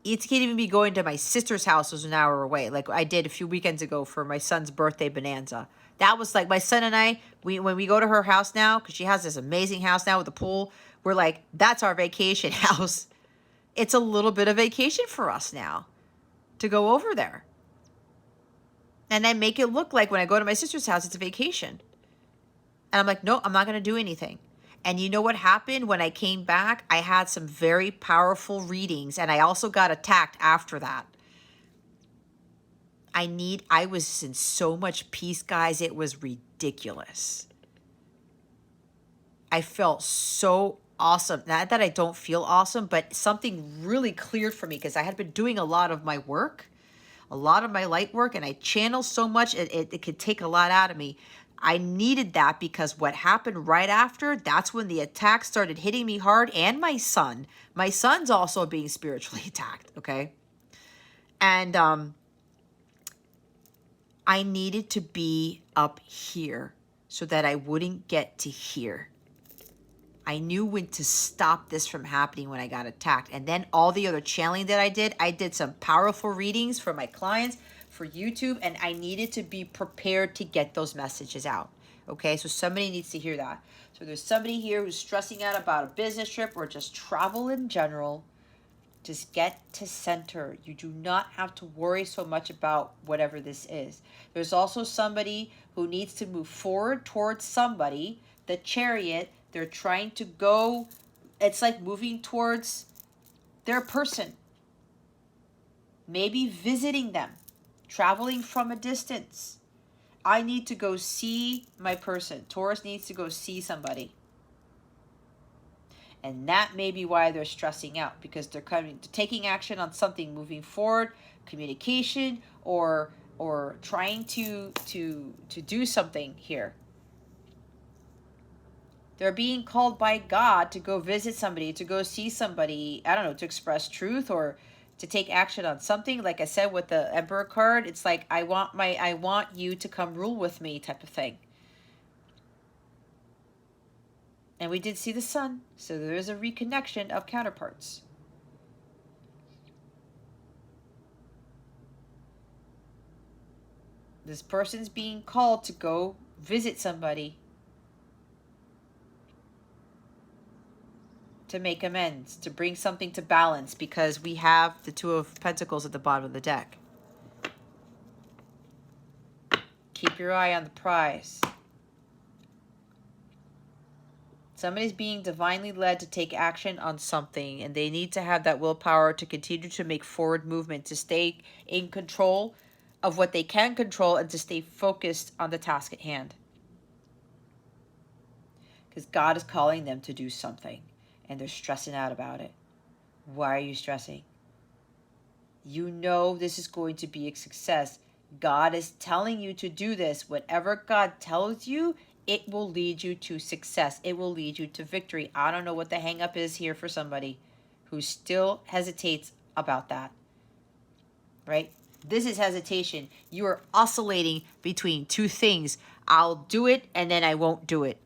it can't even be going to my sister's house, was an hour away, like I did a few weekends ago for my son's birthday bonanza. That was like my son and I, when we go to her house now, because she has this amazing house now with a pool, we're like, that's our vacation house. It's a little bit of vacation for us now to go over there. And I make it look like when I go to my sister's house, it's a vacation. And I'm like, no, I'm not going to do anything. And you know what happened when I came back? I had some very powerful readings, and I also got attacked after that. I was in so much peace, guys. It was ridiculous. I felt so awesome. Not that I don't feel awesome, but something really cleared for me because I had been doing a lot of my work, a lot of my light work, and I channel so much, it could take a lot out of me. I needed that because what happened right after, that's when the attack started hitting me hard, and my son. My son's also being spiritually attacked, okay? And I needed to be up here so that I wouldn't get to here. I knew when to stop this from happening when I got attacked. And then all the other channeling that I did some powerful readings for my clients, for YouTube, and I needed to be prepared to get those messages out. Okay, so somebody needs to hear that. So there's somebody here who's stressing out about a business trip or just travel in general. Just get to center. You do not have to worry so much about whatever this is. There's also somebody who needs to move forward towards somebody, the Chariot. They're trying to go, it's like moving towards their person. Maybe visiting them, traveling from a distance. I need to go see my person. Taurus needs to go see somebody. And that may be why they're stressing out, because they're taking action on something, moving forward, communication, or trying to do something here. They're being called by God to go visit somebody, to go see somebody, I don't know, to express truth or to take action on something. Like I said with the Emperor card, it's like I want you to come rule with me type of thing. And we did see the sun, so there is a reconnection of counterparts. This person's being called to go visit somebody to make amends, to bring something to balance, because we have the Two of Pentacles at the bottom of the deck. Keep your eye on the prize. Somebody's being divinely led to take action on something, and they need to have that willpower to continue to make forward movement, to stay in control of what they can control, and to stay focused on the task at hand. Because God is calling them to do something, and they're stressing out about it. Why are you stressing? You know this is going to be a success. God is telling you to do this. Whatever God tells you, it will lead you to success. It will lead you to victory. I don't know what the hang up is here for somebody who still hesitates about that, right? This is hesitation. You are oscillating between two things. I'll do it and then I won't do it.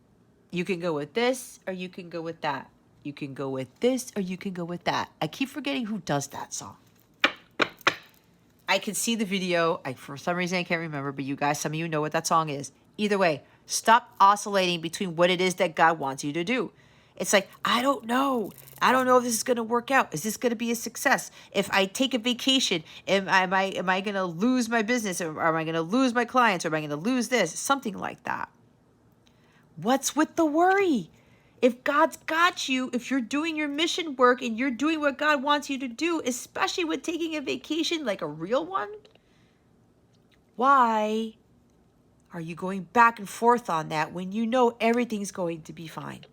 You can go with this or you can go with that. You can go with this or you can go with that. I keep forgetting who does that song. I can see the video. For some reason, I can't remember, but you guys, some of you know what that song is. Either way, stop oscillating between what it is that God wants you to do. It's like, I don't know. I don't know if this is going to work out. Is this going to be a success? If I take a vacation, am I going to lose my business? Or am I going to lose my clients? Or am I going to lose this? Something like that. What's with the worry? If God's got you, if you're doing your mission work and you're doing what God wants you to do, especially with taking a vacation like a real one, why are you going back and forth on that when you know everything's going to be fine?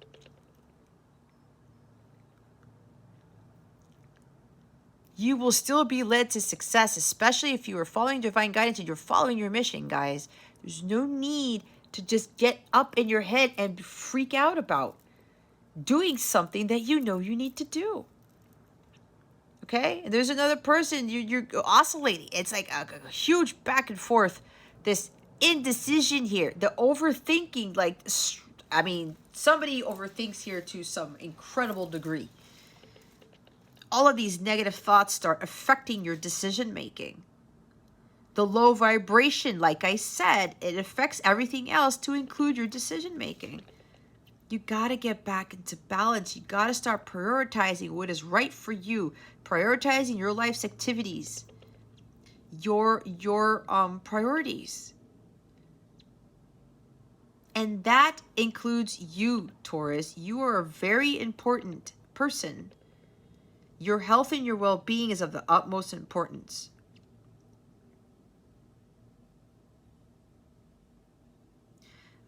You will still be led to success, especially if you are following divine guidance and you're following your mission, guys. There's no need to just get up in your head and freak out about doing something that you know you need to do. Okay? And there's another person, you're oscillating. It's like a huge back and forth, this indecision here, the overthinking. Like, I mean, somebody overthinks here to some incredible degree. All of these negative thoughts start affecting your decision making. The low vibration, like I said, it affects everything else to include your decision making. You got to get back into balance. You got to start prioritizing what is right for you, prioritizing your life's activities, your priorities. And that includes you, Taurus. You are a very important person. Your health and your well-being is of the utmost importance.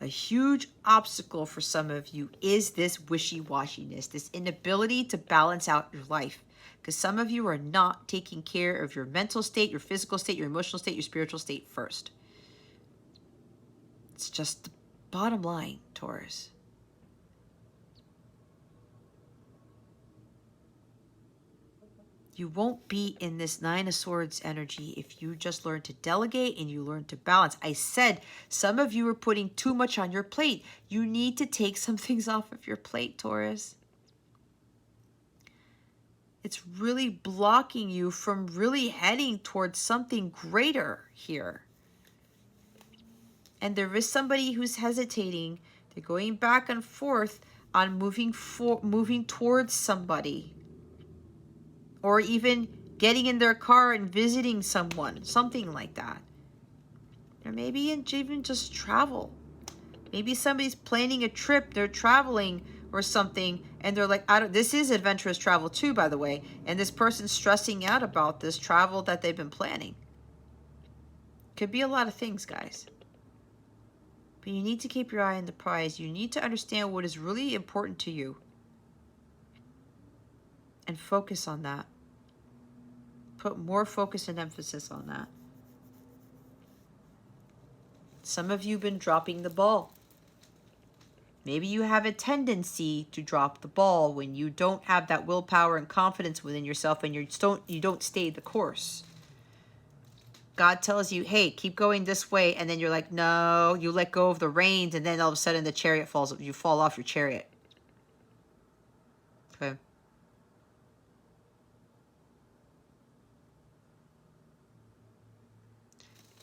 A huge obstacle for some of you is this wishy-washiness, this inability to balance out your life. Because some of you are not taking care of your mental state, your physical state, your emotional state, your spiritual state first. It's just the bottom line, Taurus. You won't be in this Nine of Swords energy if you just learn to delegate and you learn to balance. I said some of you are putting too much on your plate. You need to take some things off of your plate, Taurus. It's really blocking you from really heading towards something greater here. And there is somebody who's hesitating. They're going back and forth on moving towards somebody. Or even getting in their car and visiting someone, something like that. Or maybe even just travel. Maybe somebody's planning a trip, they're traveling or something, and they're like, this is adventurous travel too, by the way, and this person's stressing out about this travel that they've been planning. Could be a lot of things, guys. But you need to keep your eye on the prize. You need to understand what is really important to you. And focus on that. Put more focus and emphasis on that. Some of you have been dropping the ball. Maybe you have a tendency to drop the ball when you don't have that willpower and confidence within yourself and you don't stay the course. God tells you, hey, keep going this way, and then you're like, no, you let go of the reins, and then all of a sudden the chariot falls, you fall off your chariot. Okay.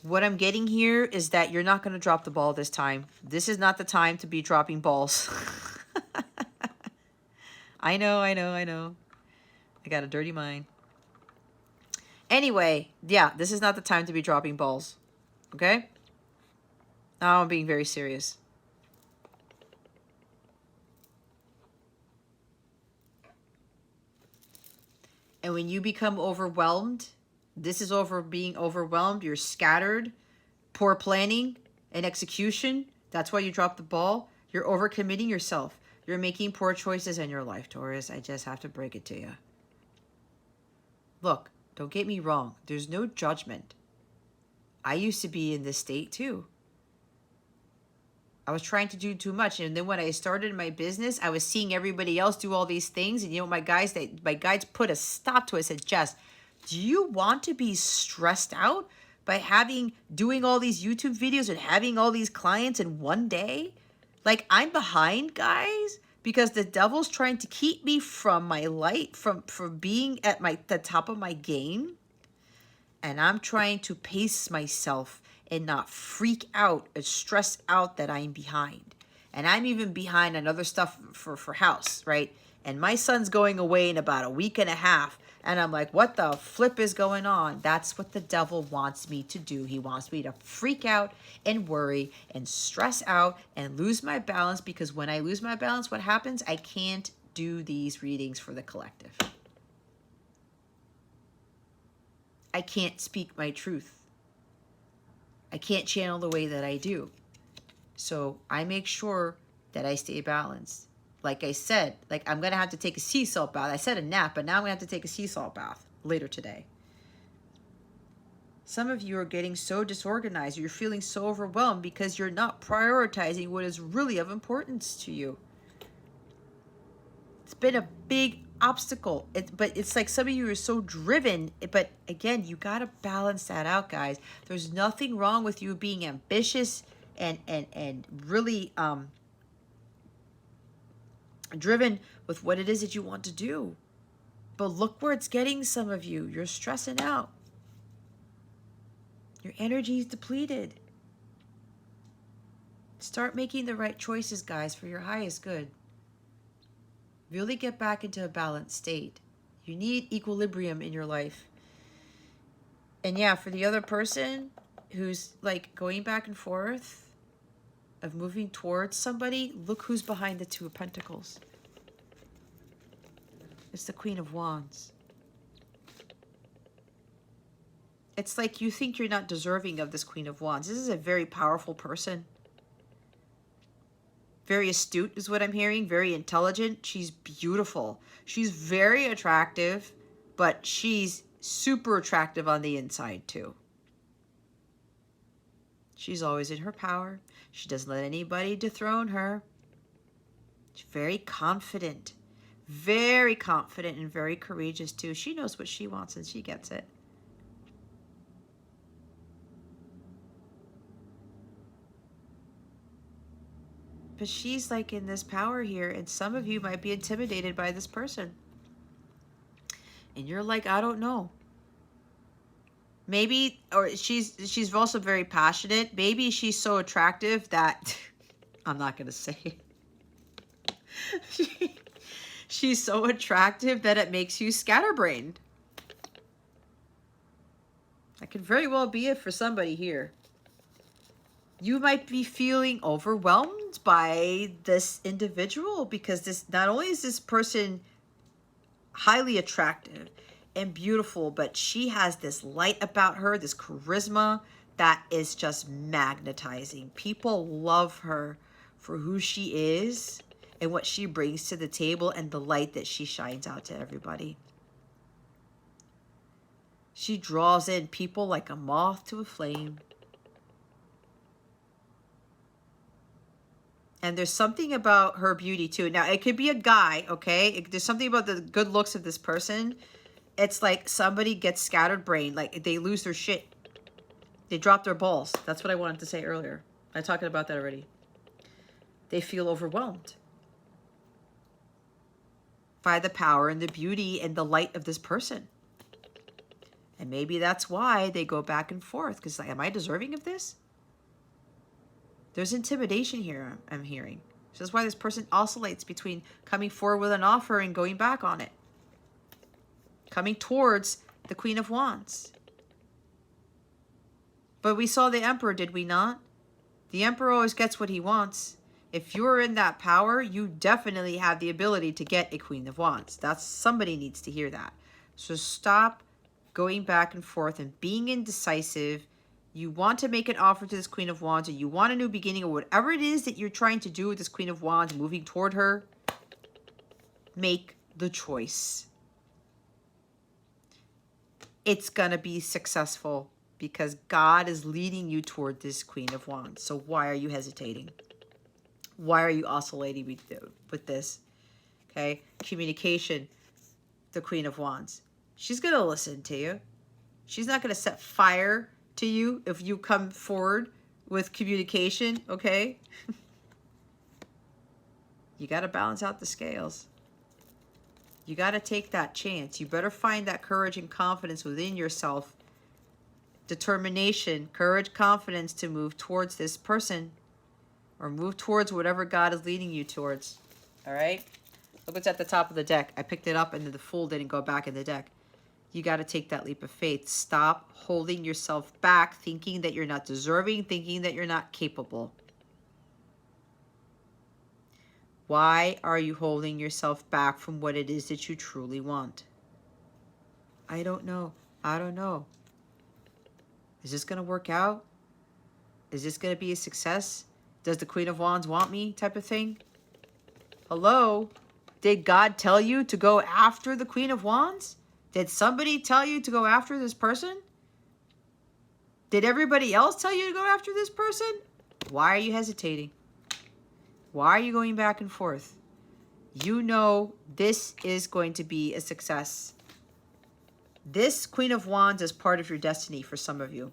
What I'm getting here is that you're not going to drop the ball this time. This is not the time to be dropping balls. I know. I got a dirty mind. Anyway, yeah, this is not the time to be dropping balls. Okay? Now I'm being very serious. And when you become overwhelmed, this is being overwhelmed, you're scattered, poor planning and execution, that's why you drop the ball. You're overcommitting yourself. You're making poor choices in your life, Taurus. I just have to break it to you. Look, don't get me wrong. There's no judgment. I used to be in this state too. I was trying to do too much. And then when I started my business, I was seeing everybody else do all these things. And you know, my guides put a stop to it. I said, Jess, do you want to be stressed out by doing all these YouTube videos and having all these clients in one day? Like, I'm behind, guys, because the devil's trying to keep me from my light, from being at the top of my game. And I'm trying to pace myself and not freak out and stress out that I'm behind. And I'm even behind on other stuff for house, right? And my son's going away in about a week and a half. And I'm like, what the flip is going on? That's what the devil wants me to do. He wants me to freak out and worry and stress out and lose my balance, because when I lose my balance, what happens? I can't do these readings for the collective. I can't speak my truth. I can't channel the way that I do. So I make sure that I stay balanced. Like I said, like I'm going to have to take a sea salt bath. I said a nap, but now I'm going to have to take a sea salt bath later today. Some of you are getting so disorganized. You're feeling so overwhelmed because you're not prioritizing what is really of importance to you. It's been a big obstacle. But it's like some of you are so driven. But again, you got to balance that out, guys. There's nothing wrong with you being ambitious and really driven with what it is that you want to do. But look where it's getting some of you. You're stressing out. Your energy is depleted. Start making the right choices, guys, for your highest good. Really get back into a balanced state. You need equilibrium in your life. And yeah, for the other person who's like going back and forth of moving towards somebody, look who's behind the Two of Pentacles. It's the Queen of Wands. It's like you think you're not deserving of this Queen of Wands. This is a very powerful person. Very astute is what I'm hearing. Very intelligent. She's beautiful. She's very attractive, but she's super attractive on the inside too. She's always in her power. She doesn't let anybody dethrone her. She's very confident and very courageous too. She knows what she wants and she gets it. But she's like in this power here, and some of you might be intimidated by this person. And you're like, I don't know. Maybe, or she's also very passionate. Maybe she's so attractive that, I'm not going to say it. She's so attractive that it makes you scatterbrained. That could very well be it for somebody here. You might be feeling overwhelmed by this individual because this, not only is this person highly attractive and beautiful, but she has this light about her, this charisma that is just magnetizing. People love her for who she is and what she brings to the table and the light that she shines out to everybody. She draws in people like a moth to a flame. And there's something about her beauty too. Now, it could be a guy, okay? There's something about the good looks of this person. It's like somebody gets scattered brain. Like they lose their shit. They drop their balls. That's what I wanted to say earlier. I'm talking about that already. They feel overwhelmed by the power and the beauty and the light of this person. And maybe that's why they go back and forth. Because like, am I deserving of this? There's intimidation here, I'm hearing. So that's why this person oscillates between coming forward with an offer and going back on it. Coming towards the Queen of Wands. But we saw the Emperor, did we not? The Emperor always gets what he wants. If you're in that power, you definitely have the ability to get a Queen of Wands. Somebody needs to hear that. So stop going back and forth and being indecisive. You want to make an offer to this Queen of Wands, or you want a new beginning, or whatever it is that you're trying to do with this Queen of Wands, moving toward her, make the choice. It's going to be successful because God is leading you toward this Queen of Wands. So why are you hesitating? Why are you oscillating with this? Okay, communication, the Queen of Wands. She's going to listen to you. She's not going to set fire to you if you come forward with communication, okay? You got to balance out the scales. You got to take that chance. You better find that courage and confidence within yourself. Determination, courage, confidence to move towards this person or move towards whatever God is leading you towards. All right? Look what's at the top of the deck. I picked it up and then the Fool didn't go back in the deck. You got to take that leap of faith. Stop holding yourself back, thinking that you're not deserving, thinking that you're not capable. Why are you holding yourself back from what it is that you truly want? I don't know. I don't know. Is this going to work out? Is this going to be a success? Does the Queen of Wands want me type of thing? Hello? Did God tell you to go after the Queen of Wands? Did somebody tell you to go after this person? Did everybody else tell you to go after this person? Why are you hesitating? Why are you going back and forth? You know this is going to be a success. This Queen of Wands is part of your destiny for some of you.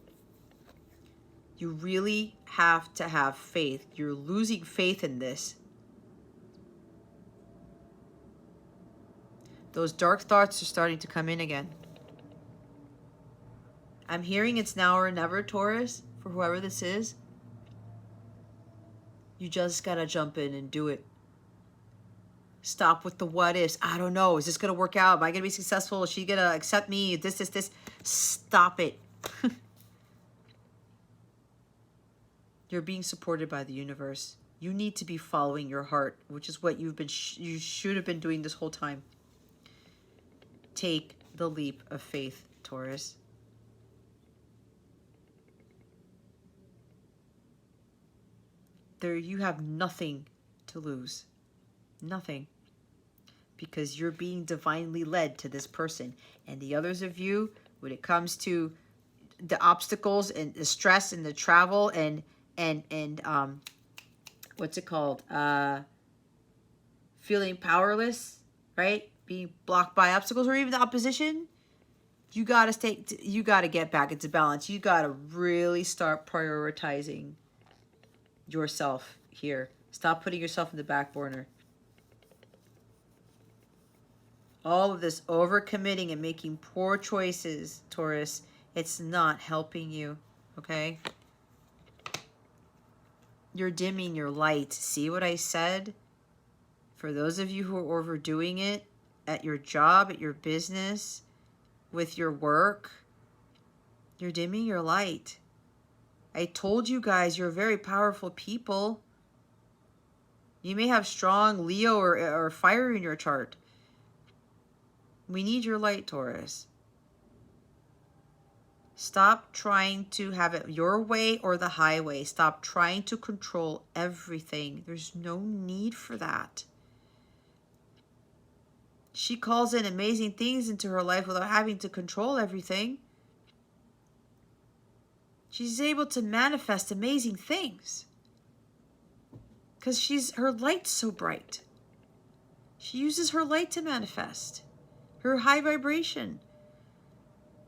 You really have to have faith. You're losing faith in this. Those dark thoughts are starting to come in again. I'm hearing it's now or never, Taurus, for whoever this is. You just gotta jump in and do it. Stop with the what ifs. I don't know. Is this gonna work out? Am I gonna be successful? Is she gonna accept me? This. Stop it. You're being supported by the universe. You need to be following your heart, which is what you should have been doing this whole time. Take the leap of faith, Taurus. You have nothing to lose. Nothing. Because you're being divinely led to this person. And the others of you, when it comes to the obstacles and the stress and the travel and what's it called? Feeling powerless, right? Being blocked by obstacles or even the opposition. You gotta get back into balance. You gotta really start prioritizing yourself here. Stop putting yourself in the back burner. All of this overcommitting and making poor choices, Taurus, it's not helping you, okay? You're dimming your light. See what I said? For those of you who are overdoing it at your job, at your business, with your work, you're dimming your light. I told you guys you're very powerful people. You may have strong Leo or fire in your chart. We need your light, Taurus. Stop trying to have it your way or the highway. Stop trying to control everything. There's no need for that. She calls in amazing things into her life without having to control everything. She's able to manifest amazing things because her light's so bright. She uses her light to manifest her high vibration,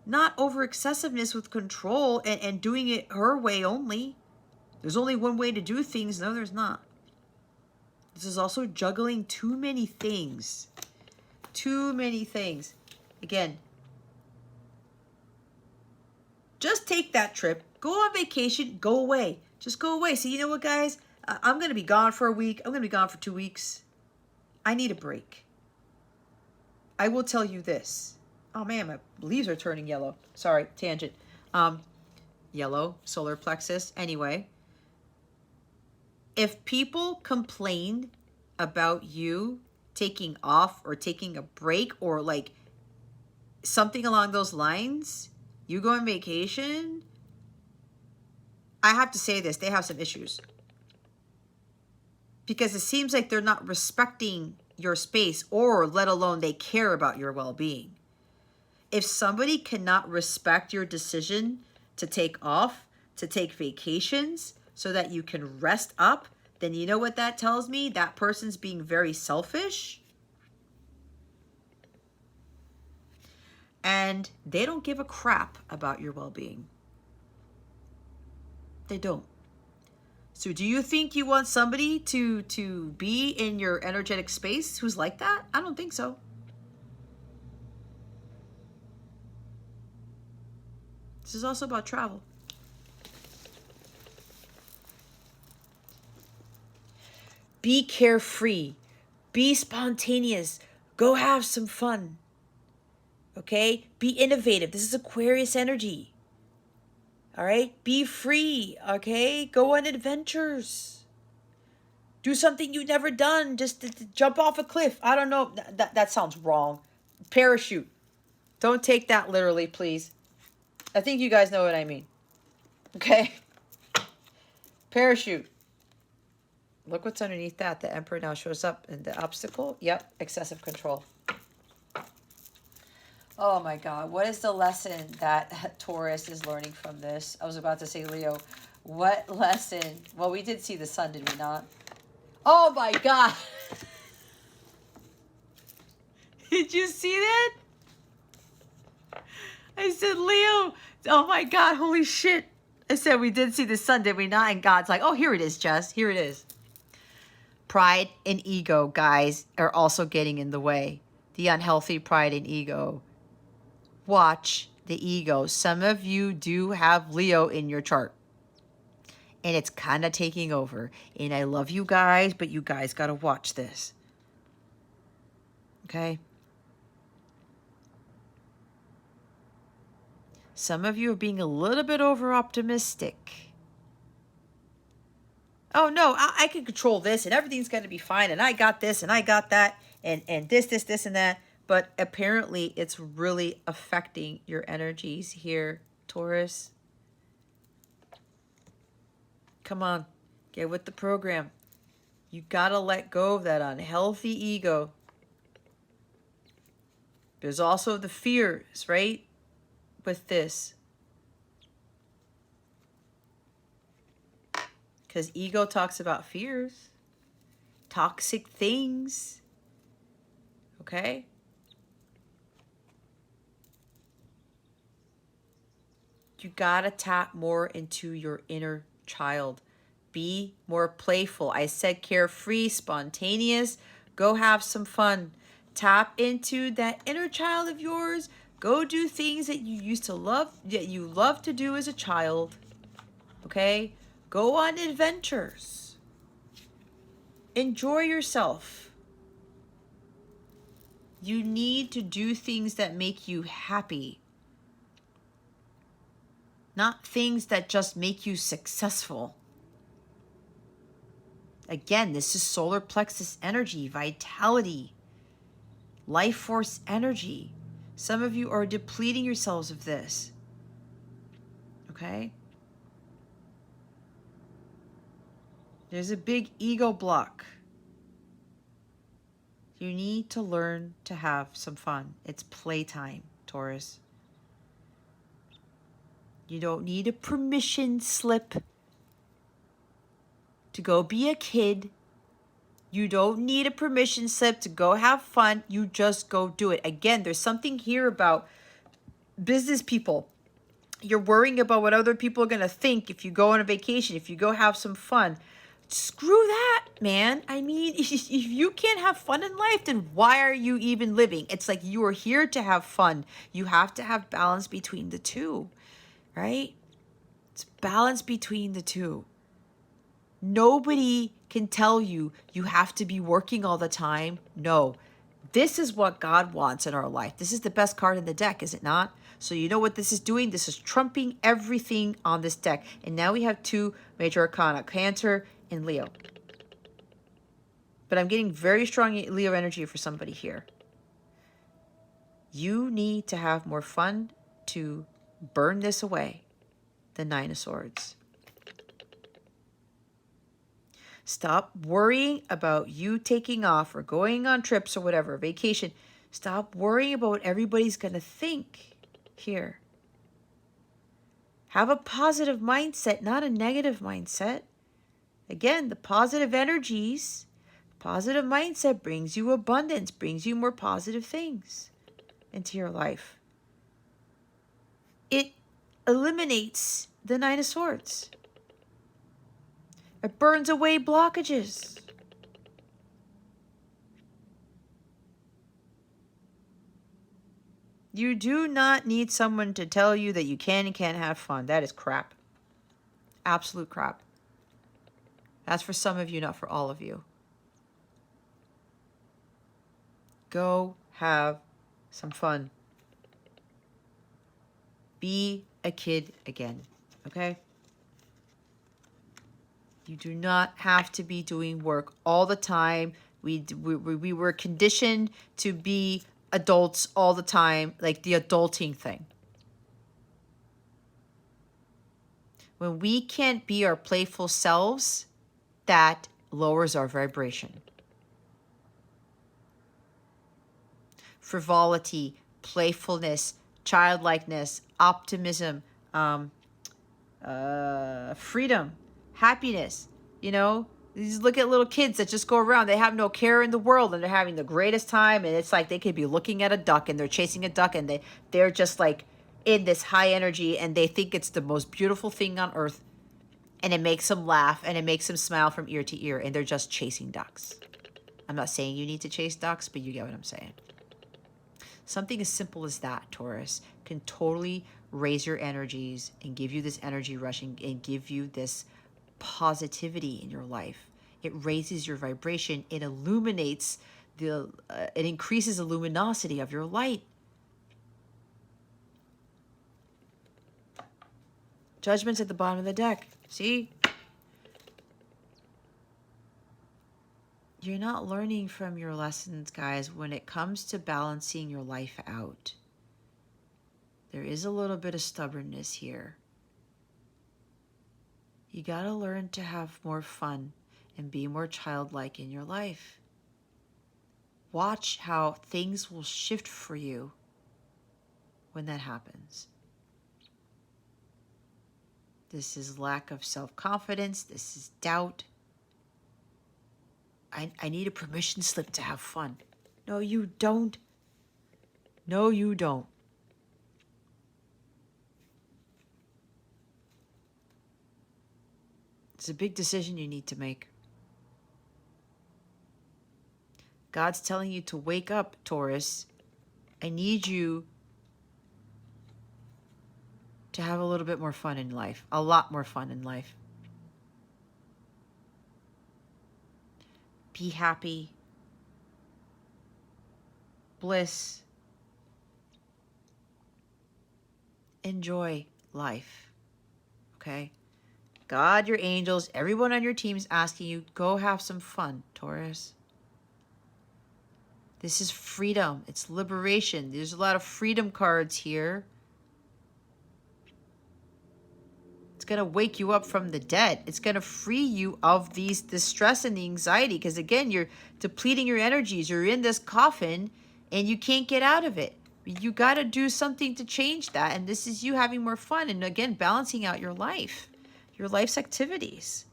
not over excessiveness with control and doing it her way only. There's only one way to do things. No, there's not. This is also juggling too many things. Too many things. Again, just take that trip. Go on vacation. Go away. Just go away. So you know what, guys? I'm going to be gone for a week. I'm going to be gone for 2 weeks. I need a break. I will tell you this. Oh, man, my leaves are turning yellow. Sorry, tangent. Yellow, solar plexus. Anyway, if people complain about you taking off or taking a break or like something along those lines, you go on vacation, I have to say this, they have some issues. Because it seems like they're not respecting your space or let alone they care about your well-being. If somebody cannot respect your decision to take off, to take vacations so that you can rest up, then you know what that tells me? That person's being very selfish. And they don't give a crap about your well-being. They don't. So do you think you want somebody to be in your energetic space who's like that? I don't think so. This is also about travel. Be carefree. Be spontaneous. Go have some fun. Okay? Be innovative. This is Aquarius energy. All right? Be free. Okay? Go on adventures. Do something you've never done. Just to jump off a cliff. I don't know. That sounds wrong. Parachute. Don't take that literally, please. I think you guys know what I mean. Okay? Parachute. Look what's underneath that. The Emperor now shows up. And the obstacle? Yep. Excessive control. Oh my God. What is the lesson that Taurus is learning from this? I was about to say Leo. What lesson? Well, we did see the sun, did we not? Oh my God. Did you see that? I said, Leo. Oh my God. Holy shit. I said, we did see the sun, did we not? And God's like, oh, here it is, Jess. Here it is. Pride and ego, guys, are also getting in the way. The unhealthy pride and ego. Watch the ego. Some of you do have Leo in your chart. And it's kind of taking over. And I love you guys, but you guys got to watch this. Okay? Some of you are being a little bit over-optimistic. Oh, no, I can control this, and everything's going to be fine, and I got this, and I got that, and this, and that. But apparently, it's really affecting your energies here, Taurus. Come on, get with the program. You got to let go of that unhealthy ego. There's also the fears, right, with this. Because ego talks about fears, toxic things, okay? You gotta tap more into your inner child. Be more playful. I said carefree, spontaneous. Go have some fun. Tap into that inner child of yours. Go do things that you used to love, that you loved to do as a child. Okay? Go on adventures. Enjoy yourself. You need to do things that make you happy. Not things that just make you successful. Again, this is solar plexus energy, vitality, life force energy. Some of you are depleting yourselves of this. Okay? There's a big ego block. You need to learn to have some fun. It's playtime, Taurus. You don't need a permission slip to go be a kid. You don't need a permission slip to go have fun. You just go do it. Again, there's something here about business people. You're worrying about what other people are going to think if you go on a vacation, if you go have some fun. Screw that, man. I mean, if you can't have fun in life, then why are you even living? It's like you are here to have fun. You have to have balance between the two, right? It's balance between the two. Nobody can tell you you have to be working all the time. No, this is what God wants in our life. This is the best card in the deck, is it not? So you know what this is doing? This is trumping everything on this deck. And now we have two major arcana, Cancer and Leo. But I'm getting very strong Leo energy for somebody here. You need to have more fun to burn this away. The Nine of Swords. Stop worrying about you taking off or going on trips or whatever, vacation. Stop worrying about what everybody's going to think here. Have a positive mindset, not a negative mindset. Again, the positive energies, positive mindset brings you abundance, brings you more positive things into your life. It eliminates the Nine of Swords. It burns away blockages. You do not need someone to tell you that you can and can't have fun. That is crap. Absolute crap. That's for some of you, not for all of you. Go have some fun. Be a kid again, okay? You do not have to be doing work all the time. We were conditioned to be adults all the time, like the adulting thing. When we can't be our playful selves, that lowers our vibration. Frivolity, playfulness, childlikeness, optimism, freedom, happiness. You know, you look at little kids that just go around. They have no care in the world, and they're having the greatest time. And it's like they could be looking at a duck, and they're chasing a duck, and they're just like in this high energy, and they think it's the most beautiful thing on earth. And it makes them laugh, and it makes them smile from ear to ear, and they're just chasing ducks. I'm not saying you need to chase ducks, but you get what I'm saying. Something as simple as that, Taurus, can totally raise your energies and give you this energy rush and give you this positivity in your life. It raises your vibration. It illuminates it increases the luminosity of your light. Judgment's at the bottom of the deck. See? You're not learning from your lessons, guys, when it comes to balancing your life out. There is a little bit of stubbornness here. You got to learn to have more fun and be more childlike in your life. Watch how things will shift for you when that happens. This is lack of self-confidence. This is doubt. I need a permission slip to have fun. No, you don't. No, you don't. It's a big decision you need to make. God's telling you to wake up, Taurus. I need you to have a little bit more fun in life. A lot more fun in life. Be happy. Bliss. Enjoy life. Okay? God, your angels, everyone on your team is asking you, go have some fun, Taurus. This is freedom. It's liberation. There's a lot of freedom cards here. It's going to wake you up from the dead. It's going to free you of the stress and the anxiety. Because again, you're depleting your energies. You're in this coffin and you can't get out of it. You got to do something to change that. And this is you having more fun. And again, balancing out your life, your life's activities.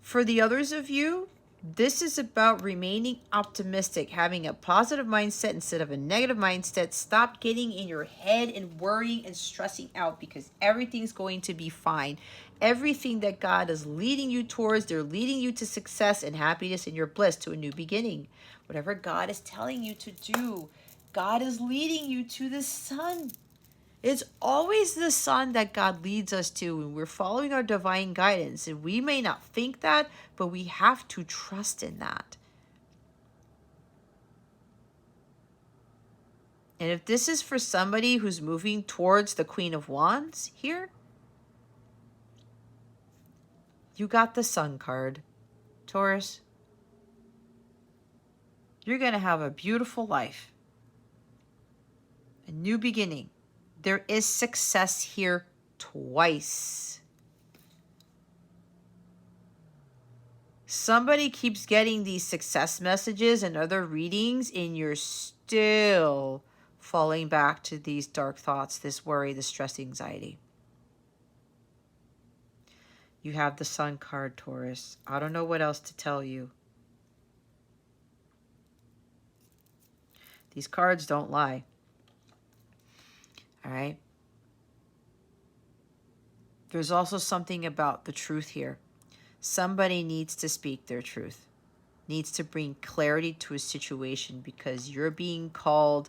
For the others of you, this is about remaining optimistic, having a positive mindset instead of a negative mindset. Stop getting in your head and worrying and stressing out because everything's going to be fine. Everything that God is leading you towards, they're leading you to success and happiness and your bliss, to a new beginning. Whatever God is telling you to do, God is leading you to the sun. It's always the sun that God leads us to, and we're following our divine guidance. And we may not think that, but we have to trust in that. And if this is for somebody who's moving towards the Queen of Wands here, you got the Sun card, Taurus. You're going to have a beautiful life, a new beginning. There is success here twice. Somebody keeps getting these success messages and other readings, and you're still falling back to these dark thoughts, this worry, this stress, anxiety. You have the Sun card, Taurus. I don't know what else to tell you. These cards don't lie. All right. There's also something about the truth here. Somebody needs to speak their truth, needs to bring clarity to a situation because you're being called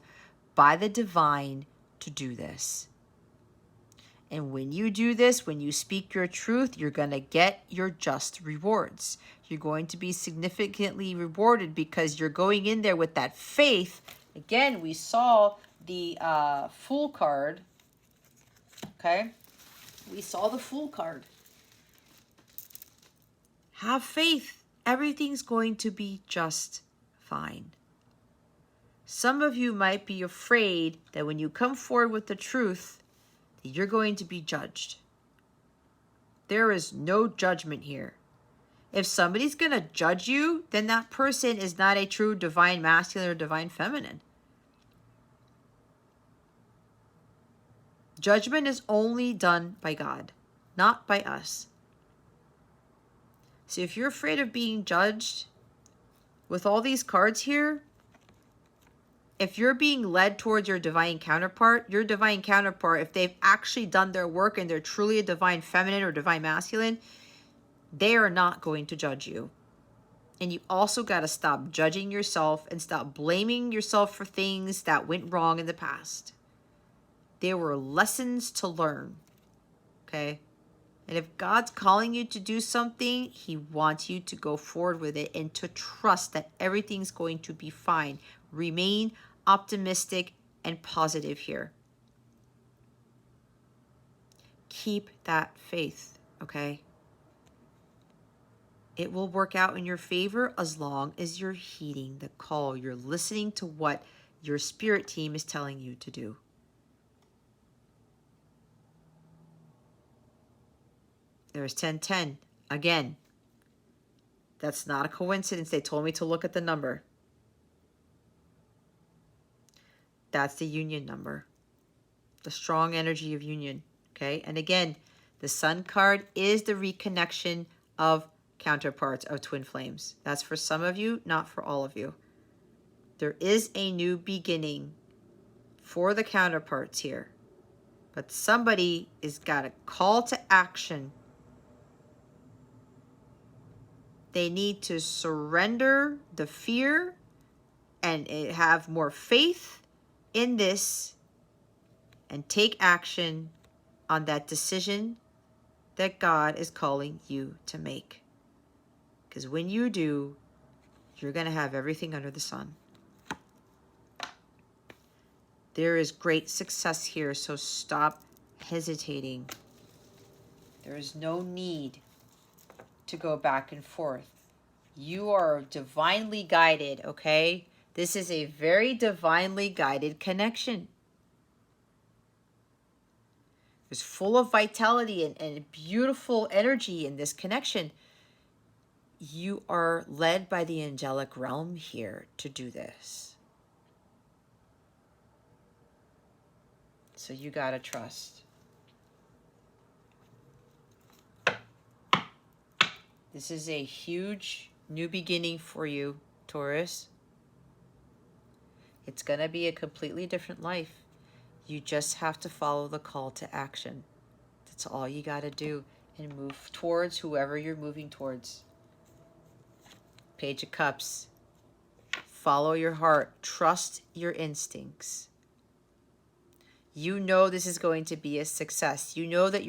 by the divine to do this. And when you do this, when you speak your truth, you're going to get your just rewards. You're going to be significantly rewarded because you're going in there with that faith. Again, we saw the Fool card. Okay? We saw the Fool card. Have faith. Everything's going to be just fine. Some of you might be afraid that when you come forward with the truth, that you're going to be judged. There is no judgment here. If somebody's going to judge you, then that person is not a true divine masculine or divine feminine. Judgment is only done by God, not by us. So if you're afraid of being judged, with all these cards here, if you're being led towards your divine counterpart, if they've actually done their work and they're truly a divine feminine or divine masculine, they are not going to judge you. And you also got to stop judging yourself and stop blaming yourself for things that went wrong in the past. There were lessons to learn, okay? And if God's calling you to do something, he wants you to go forward with it and to trust that everything's going to be fine. Remain optimistic and positive here. Keep that faith, okay? It will work out in your favor as long as you're heeding the call. You're listening to what your spirit team is telling you to do. There's 1010. Again, that's not a coincidence. They told me to look at the number. That's the union number. The strong energy of union. Okay? And again, the Sun card is the reconnection of counterparts of twin flames. That's for some of you, not for all of you. There is a new beginning for the counterparts here. But somebody has got a call to action. They need to surrender the fear and have more faith in this and take action on that decision that God is calling you to make. Because when you do, you're going to have everything under the sun. There is great success here, so stop hesitating. There is no need to go back and forth. You are divinely guided, okay? This is a very divinely guided connection. There's full of vitality and beautiful energy in this connection. You are led by the angelic realm here to do this. So you gotta trust. This is a huge new beginning for you, Taurus. It's going to be a completely different life. You just have to follow the call to action. That's all you got to do and move towards whoever you're moving towards. Page of Cups. Follow your heart. Trust your instincts. You know this is going to be a success. You know that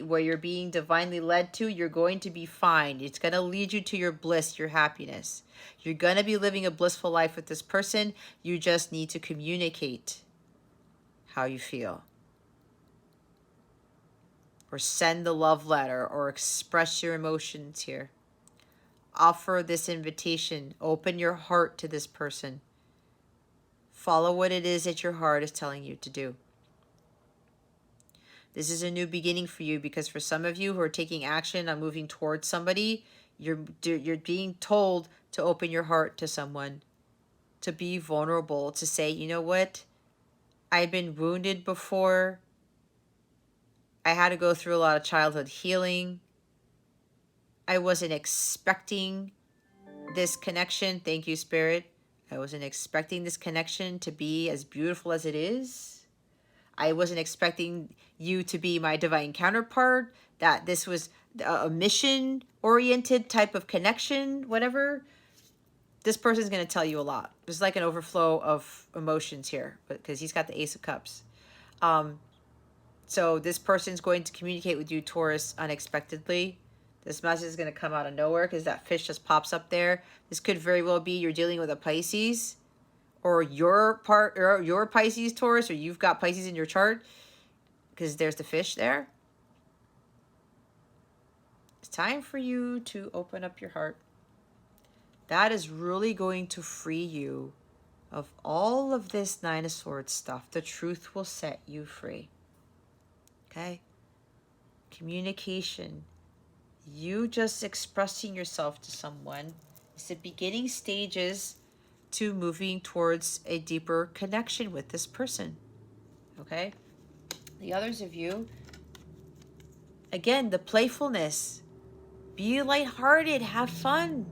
where you're being divinely led to, you're going to be fine. It's going to lead you to your bliss, your happiness. You're going to be living a blissful life with this person. You just need to communicate how you feel. Or send the love letter or express your emotions here. Offer this invitation. Open your heart to this person. Follow what it is that your heart is telling you to do. This is a new beginning for you because for some of you who are taking action on moving towards somebody, you're being told to open your heart to someone, to be vulnerable, to say, you know what? I've been wounded before. I had to go through a lot of childhood healing. I wasn't expecting this connection. Thank you, Spirit. I wasn't expecting this connection to be as beautiful as it is. I wasn't expecting you to be my divine counterpart, that this was a mission-oriented type of connection, whatever. This person's going to tell you a lot. There's like an overflow of emotions here because he's got the Ace of Cups. So this person's going to communicate with you, Taurus, unexpectedly. This message is going to come out of nowhere because that fish just pops up there. This could very well be you're dealing with a Pisces, or your Pisces, Taurus, or you've got Pisces in your chart. because there's the fish there. It's time for you to open up your heart. That is really going to free you of all of this Nine of Swords stuff. The truth will set you free. Okay? Communication. You just expressing yourself to someone is the beginning stages to moving towards a deeper connection with this person. Okay? The others of you, again, the playfulness. Be lighthearted, have fun.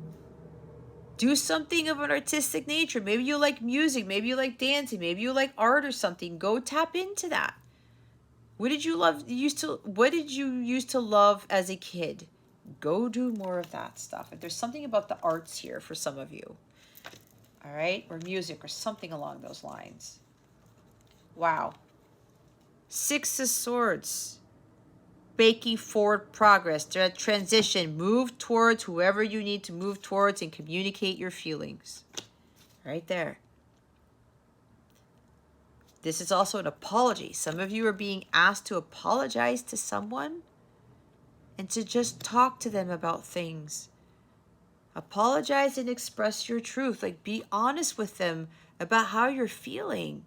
Do something of an artistic nature. Maybe you like music, maybe you like dancing, maybe you like art or something. Go tap into that. What did you used to love as a kid? Go do more of that stuff. If there's something about the arts here for some of you. All right? Or music or something along those lines. Wow. Six of Swords. Making forward progress, transition, move towards whoever you need to move towards and communicate your feelings. Right there. This is also an apology. Some of you are being asked to apologize to someone and to just talk to them about things. Apologize and express your truth. Like, be honest with them about how you're feeling.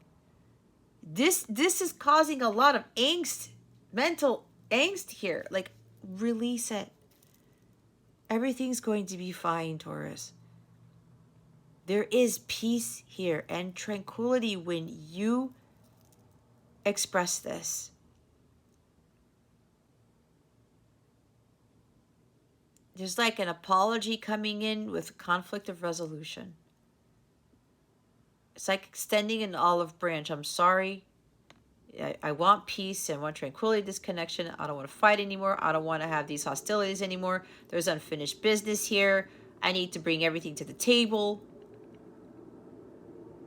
This is causing a lot of angst, mental angst here. Like, release it. Everything's going to be fine, Taurus. There is peace here and tranquility when you express this. There's like an apology coming in with conflict of resolution. It's like extending an olive branch. I'm sorry. I want peace. I want tranquility, this connection. I don't want to fight anymore. I don't want to have these hostilities anymore. There's unfinished business here. I need to bring everything to the table.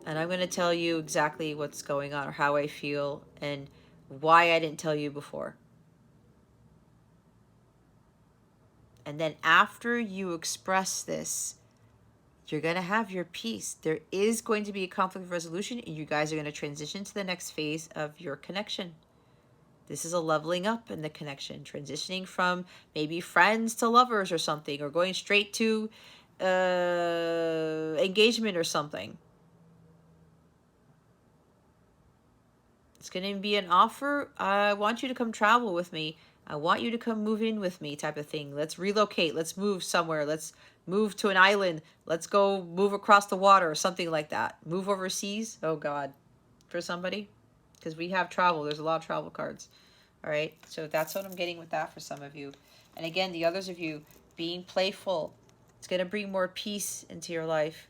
And I'm going to tell you exactly what's going on or how I feel and why I didn't tell you before. And then after you express this, you're going to have your peace. There is going to be a conflict of resolution, and you guys are going to transition to the next phase of your connection. This is a leveling up in the connection, transitioning from maybe friends to lovers or something, or going straight to engagement or something. It's going to be an offer. I want you to come travel with me. I want you to come move in with me type of thing. Let's relocate. Let's move somewhere. Let's move to an island. Let's go move across the water or something like that. Move overseas. Oh, God. For somebody. Because we have travel. There's a lot of travel cards. All right. So that's what I'm getting with that for some of you. And again, the others of you, being playful. It's going to bring more peace into your life.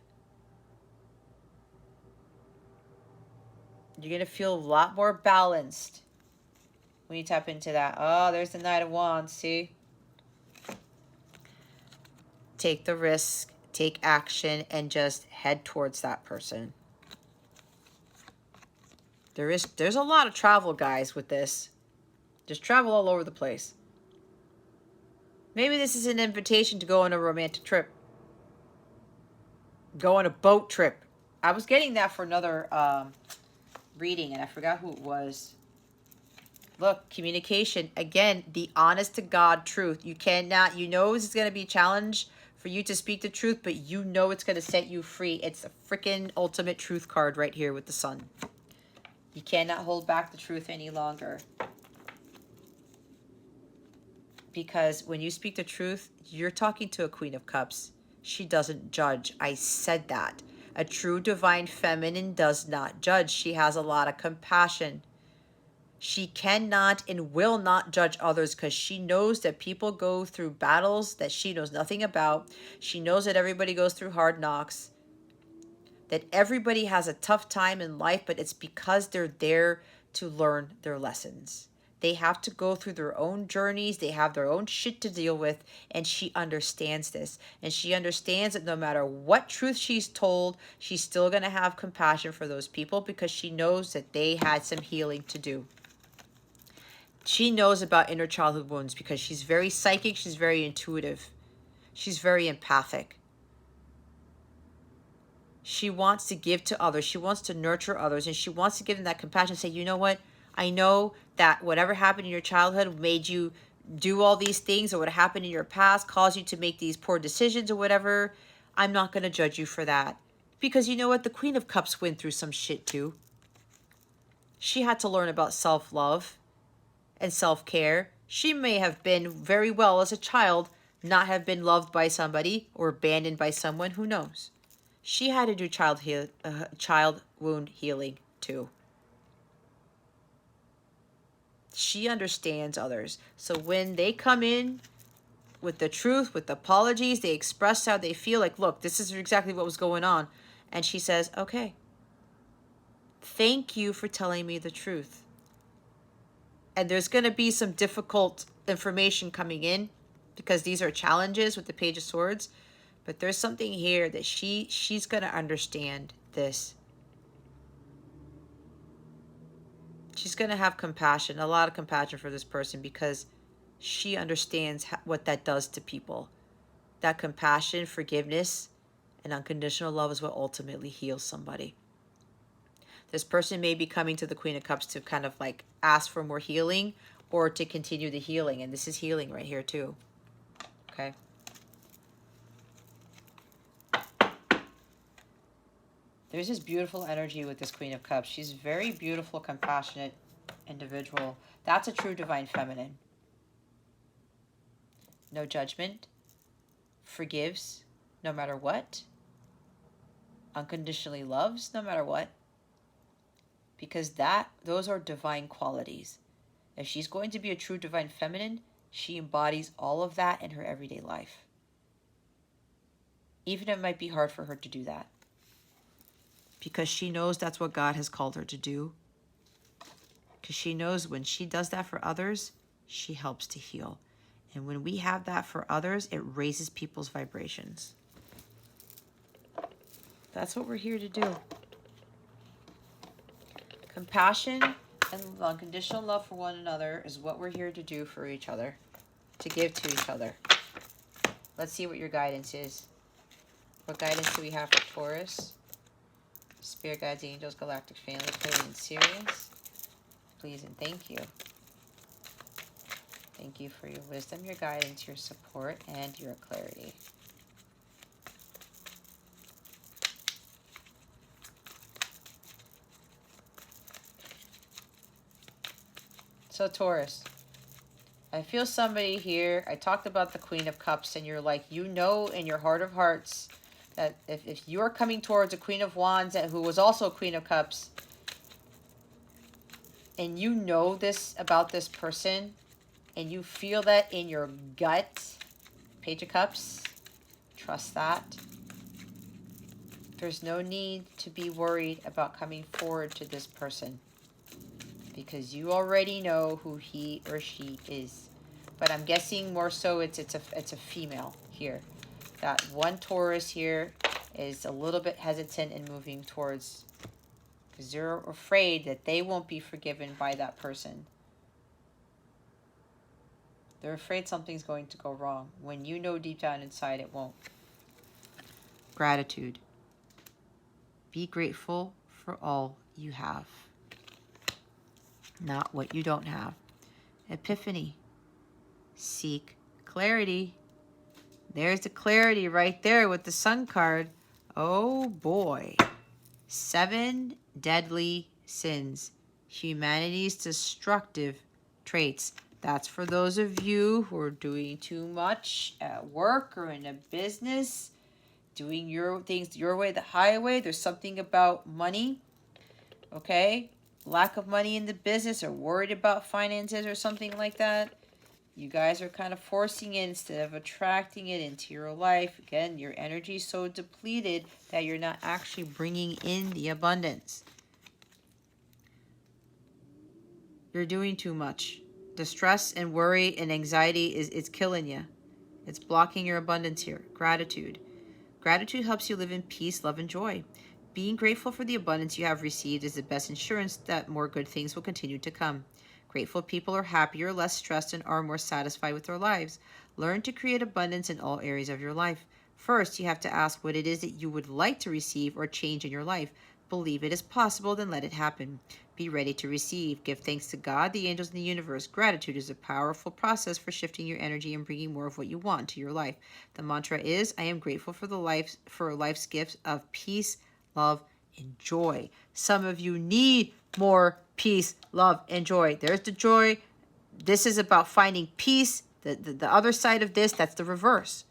You're going to feel a lot more balanced when you tap into that. Oh, there's the Knight of Wands, see? Take the risk, take action, and just head towards that person. There's a lot of travel, guys, with this. Just travel all over the place. Maybe this is an invitation to go on a romantic trip. Go on a boat trip. I was getting that for another reading, and I forgot who it was. Look, communication. Again, the honest to God truth. You cannot, you know this is going to be a challenge for you to speak the truth, but you know it's going to set you free. It's a freaking ultimate truth card right here with the sun. You cannot hold back the truth any longer. Because when you speak the truth, you're talking to a Queen of Cups. She doesn't judge. I said that. A true divine feminine does not judge. She has a lot of compassion. She cannot and will not judge others because she knows that people go through battles that she knows nothing about. She knows that everybody goes through hard knocks, that everybody has a tough time in life, but it's because they're there to learn their lessons. They have to go through their own journeys. They have their own shit to deal with, and she understands this. And she understands that no matter what truth she's told, she's still going to have compassion for those people because she knows that they had some healing to do. She knows about inner childhood wounds because she's very psychic. She's very intuitive. She's very empathic. She wants to give to others. She wants to nurture others. And she wants to give them that compassion. Say, you know what? I know that whatever happened in your childhood made you do all these things, or what happened in your past caused you to make these poor decisions or whatever. I'm not going to judge you for that. Because you know what? The Queen of Cups went through some shit too. She had to learn about self-love and self-care. She may have been very well as a child, not have been loved by somebody or abandoned by someone, who knows. She had to do child wound healing too. She understands others. So when they come in with the truth, with apologies, they express how they feel, like, look, this is exactly what was going on. And she says, okay, thank you for telling me the truth. And there's going to be some difficult information coming in because these are challenges with the Page of Swords. But there's something here that she's going to understand this. She's going to have compassion, a lot of compassion for this person, because she understands what that does to people. That compassion, forgiveness, and unconditional love is what ultimately heals somebody. This person may be coming to the Queen of Cups to kind of like ask for more healing or to continue the healing. And this is healing right here too. Okay. There's this beautiful energy with this Queen of Cups. She's very beautiful, compassionate individual. That's a true divine feminine. No judgment. Forgives no matter what. Unconditionally loves no matter what. Because those are divine qualities. If she's going to be a true divine feminine, she embodies all of that in her everyday life. Even if it might be hard for her to do that. Because she knows that's what God has called her to do. Because she knows when she does that for others, she helps to heal. And when we have that for others, it raises people's vibrations. That's what we're here to do. Compassion and unconditional love for one another is what we're here to do for each other, to give to each other. Let's see what your guidance is. What guidance do we have for Taurus? Spirit guides, angels, galactic family, clear and serious. Please and thank you. Thank you for your wisdom, your guidance, your support, and your clarity. So Taurus, I feel somebody here. I talked about the Queen of Cups, and you're like, you know in your heart of hearts that if you're coming towards a Queen of Wands who was also a Queen of Cups, and you know this about this person, and you feel that in your gut, Page of Cups, trust that. There's no need to be worried about coming forward to this person, because you already know who he or she is. But I'm guessing more so it's a female here. That one Taurus here is a little bit hesitant in moving towards, because they're afraid that they won't be forgiven by that person. They're afraid something's going to go wrong, when you know deep down inside it won't. Gratitude. Be grateful for all you have, not what you don't have. Epiphany. Seek clarity. There's the clarity right there with the Sun card. Oh boy. 7 deadly sins. Humanity's destructive traits. That's for those of you who are doing too much at work or in a business, doing your things your way, the highway. There's something about money, okay? Lack of money in the business, or worried about finances or something like that. You guys are kind of forcing it instead of attracting it into your life. Again, your energy is so depleted that you're not actually bringing in the abundance. You're doing too much. The stress and worry and anxiety is killing you. It's blocking your abundance here. Gratitude. Gratitude helps you live in peace, love, and joy. Being grateful for the abundance you have received is the best insurance that more good things will continue to come. Grateful people are happier, less stressed, and are more satisfied with their lives. Learn to create abundance in all areas of your life. First, you have to ask what it is that you would like to receive or change in your life. believe it is possible, then let it happen. Be ready to receive. Give thanks to God, the angels, and the universe. Gratitude is a powerful process for shifting your energy and bringing more of what you want to your life. The mantra is, I am grateful for life's gifts of peace, love, and joy. Some of you need more peace, love, and joy. There's the joy. This is about finding peace. The other side of this, that's the reverse.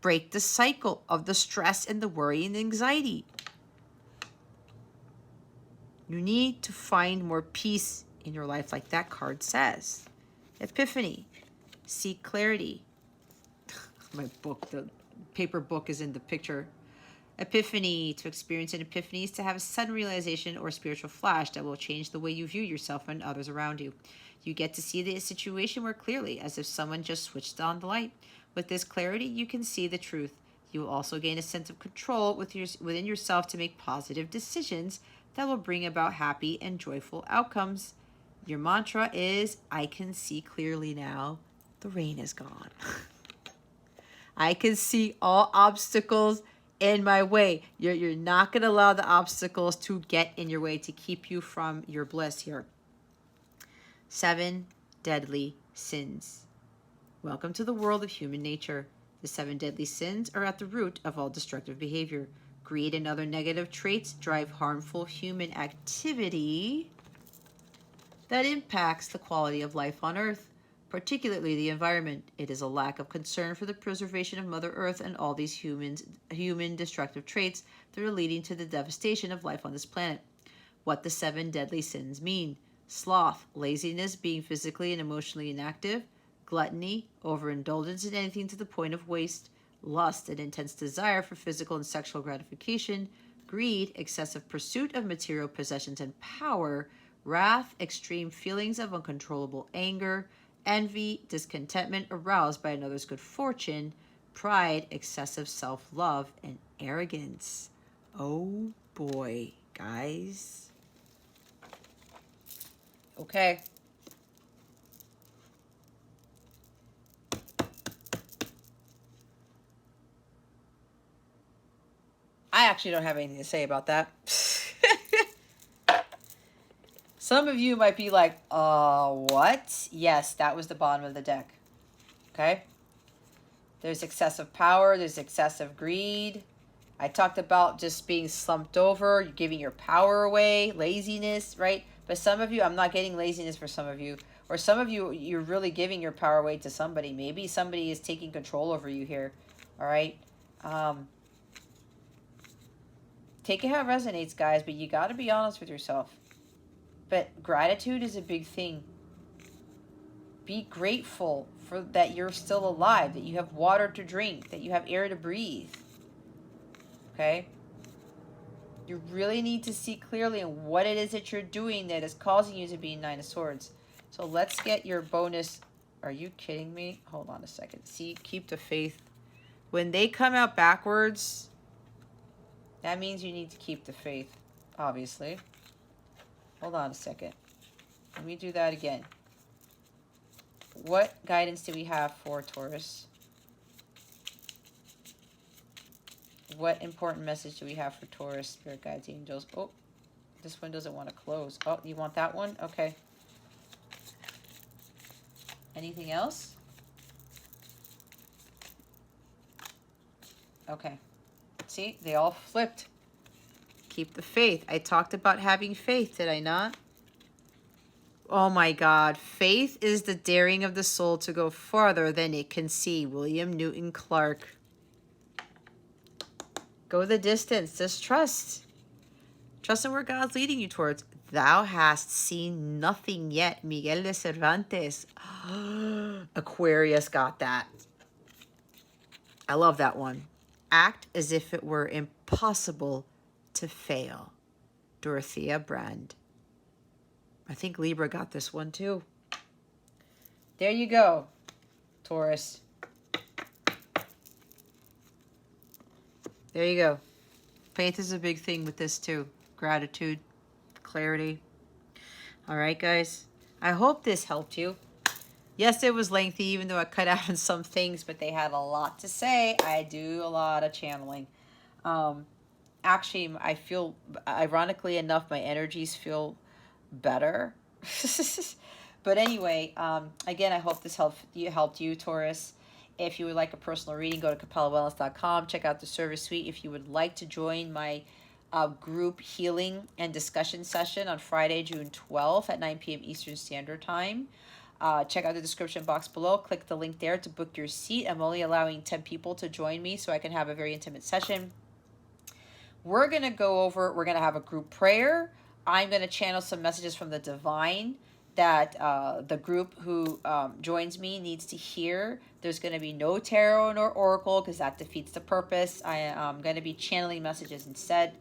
Break the cycle of the stress and the worry and the anxiety. You need to find more peace in your life, like that card says. Epiphany. Seek clarity. My book, the paper book is in the picture. Epiphany. To experience an epiphany is to have a sudden realization or spiritual flash that will change the way you view yourself and others around you. You get to see the situation more clearly, as if someone just switched on the light. With this clarity, you can see the truth. You will also gain a sense of control within yourself to make positive decisions that will bring about happy and joyful outcomes. Your mantra is, I can see clearly now. The rain is gone. I can see all obstacles in my way. You're not going to allow the obstacles to get in your way to keep you from your bliss here. 7 deadly sins. Welcome to the world of human nature. The 7 deadly sins are at the root of all destructive behavior. Greed and other negative traits drive harmful human activity that impacts the quality of life on Earth, particularly the environment. It is a lack of concern for the preservation of Mother Earth and all these human destructive traits that are leading to the devastation of life on this planet. What the 7 deadly sins mean: sloth, laziness, being physically and emotionally inactive; gluttony, overindulgence in anything to the point of waste; lust, an intense desire for physical and sexual gratification; greed, excessive pursuit of material possessions and power; wrath, extreme feelings of uncontrollable anger; envy, discontentment aroused by another's good fortune; pride, excessive self-love; and arrogance. Oh boy, guys. Okay. I actually don't have anything to say about that. Some of you might be like, what? Yes, that was the bottom of the deck. Okay? There's excessive power. There's excessive greed. I talked about just being slumped over, giving your power away, laziness, right? But some of you, I'm not getting laziness for some of you. Or some of you, you're really giving your power away to somebody. Maybe somebody is taking control over you here. All right? Take it how it resonates, guys, but you got to be honest with yourself. But gratitude is a big thing. Be grateful for that you're still alive, that you have water to drink, that you have air to breathe. Okay? You really need to see clearly on what it is that you're doing that is causing you to be 9 of Swords. So let's get your bonus. Are you kidding me? Hold on a second. See, keep the faith. When they come out backwards, that means you need to keep the faith, obviously. Hold on a second. Let me do that again. What guidance do we have for Taurus? What important message do we have for Taurus, Spirit Guides, Angels? Oh, this one doesn't want to close. Oh, you want that one? Okay. Anything else? Okay. See, they all flipped. Keep the faith. I talked about having faith, did I not? Oh my God. Faith is the daring of the soul to go farther than it can see. William Newton Clark. Go the distance. Just trust. Trust in where God's leading you towards. Thou hast seen nothing yet. Miguel de Cervantes. Aquarius got that. I love that one. Act as if it were impossible to fail. Dorothea Brand. I think Libra got this one too. There you go, Taurus. There you go. Faith is a big thing with this too. Gratitude, clarity. All right, guys. I hope this helped you. Yes, it was lengthy, even though I cut out on some things, but they had a lot to say. I do a lot of channeling. actually, I feel, ironically enough, my energies feel better. But anyway, again, I hope this helped you, Taurus. If you would like a personal reading, go to capellawellness.com. Check out the service suite. If you would like to join my group healing and discussion session on Friday, June 12th at 9 p.m. Eastern Standard Time, check out the description box below. Click the link there to book your seat. I'm only allowing 10 people to join me so I can have a very intimate session. We're going to have a group prayer. I'm going to channel some messages from the divine that the group who joins me needs to hear. There's going to be no tarot nor oracle because that defeats the purpose. I am going to be channeling messages instead.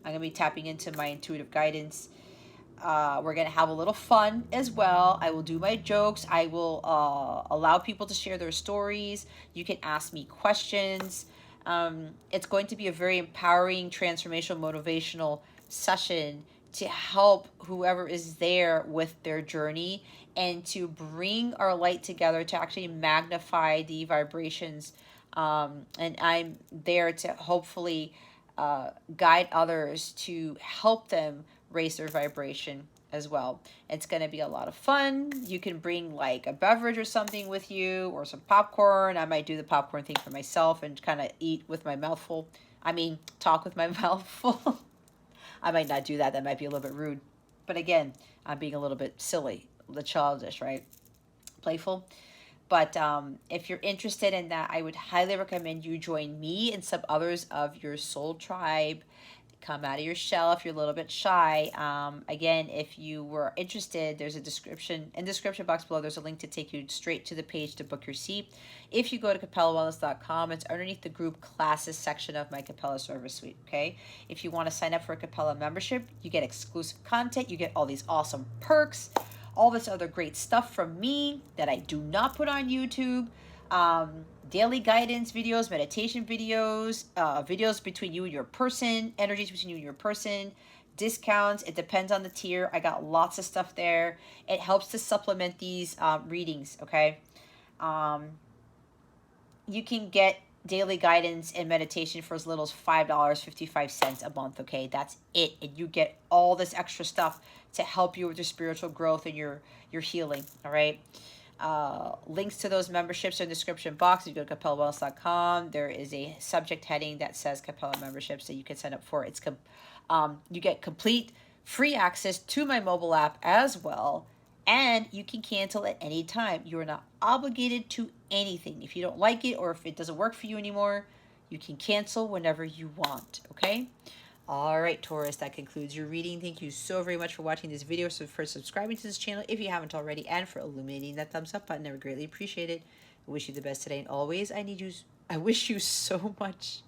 I'm going to be tapping into my intuitive guidance. We're going to have a little fun as well. I will do my jokes. I will allow people to share their stories. You can ask me questions. It's going to be a very empowering, transformational, motivational session to help whoever is there with their journey and to bring our light together to actually magnify the vibrations. And I'm there to hopefully guide others to help them raise their vibration as well. It's going to be a lot of fun. You can bring like a beverage or something with you or some popcorn. I might do the popcorn thing for myself and kind of eat with my mouth full. Talk with my mouth full. I might not do that. That might be a little bit rude. But again, I'm being a little bit silly, the childish, right? Playful. But if you're interested in that, I would highly recommend you join me and some others of your soul tribe. Come out of your shell if you're a little bit shy. Again, if you were interested, there's a description box below. There's a link to take you straight to the page to book your seat. If you go to capellawellness.com, it's underneath the group classes section of my Capella service suite, okay? If you want to sign up for a Capella membership, you get exclusive content. You get all these awesome perks, all this other great stuff from me that I do not put on YouTube. Daily guidance videos, meditation videos, videos between you and your person, energies between you and your person, discounts. It depends on the tier. I got lots of stuff there. It helps to supplement these readings, okay? You can get daily guidance and meditation for as little as $5.55 a month, okay? That's it. And you get all this extra stuff to help you with your spiritual growth and your healing, all right? Links to those memberships are in the description box. If you go to capellawellness.com, there is a subject heading that says Capella memberships that you can sign up for. You get complete free access to my mobile app as well, and you can cancel at any time. You are not obligated to anything. If you don't like it or if it doesn't work for you anymore, you can cancel whenever you want, okay? All right, Taurus, that concludes your reading. Thank you so very much for watching this video, for subscribing to this channel if you haven't already, and for illuminating that thumbs up button. I would greatly appreciate it. I wish you the best today and always. I wish you so much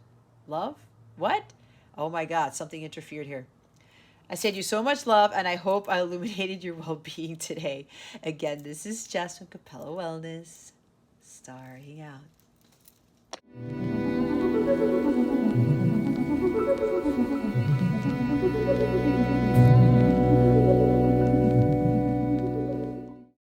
love. What? Oh my God, something interfered here. I said you so much love, and I hope I illuminated your well-being today. Again, this is Jess from Capella Wellness, starting out.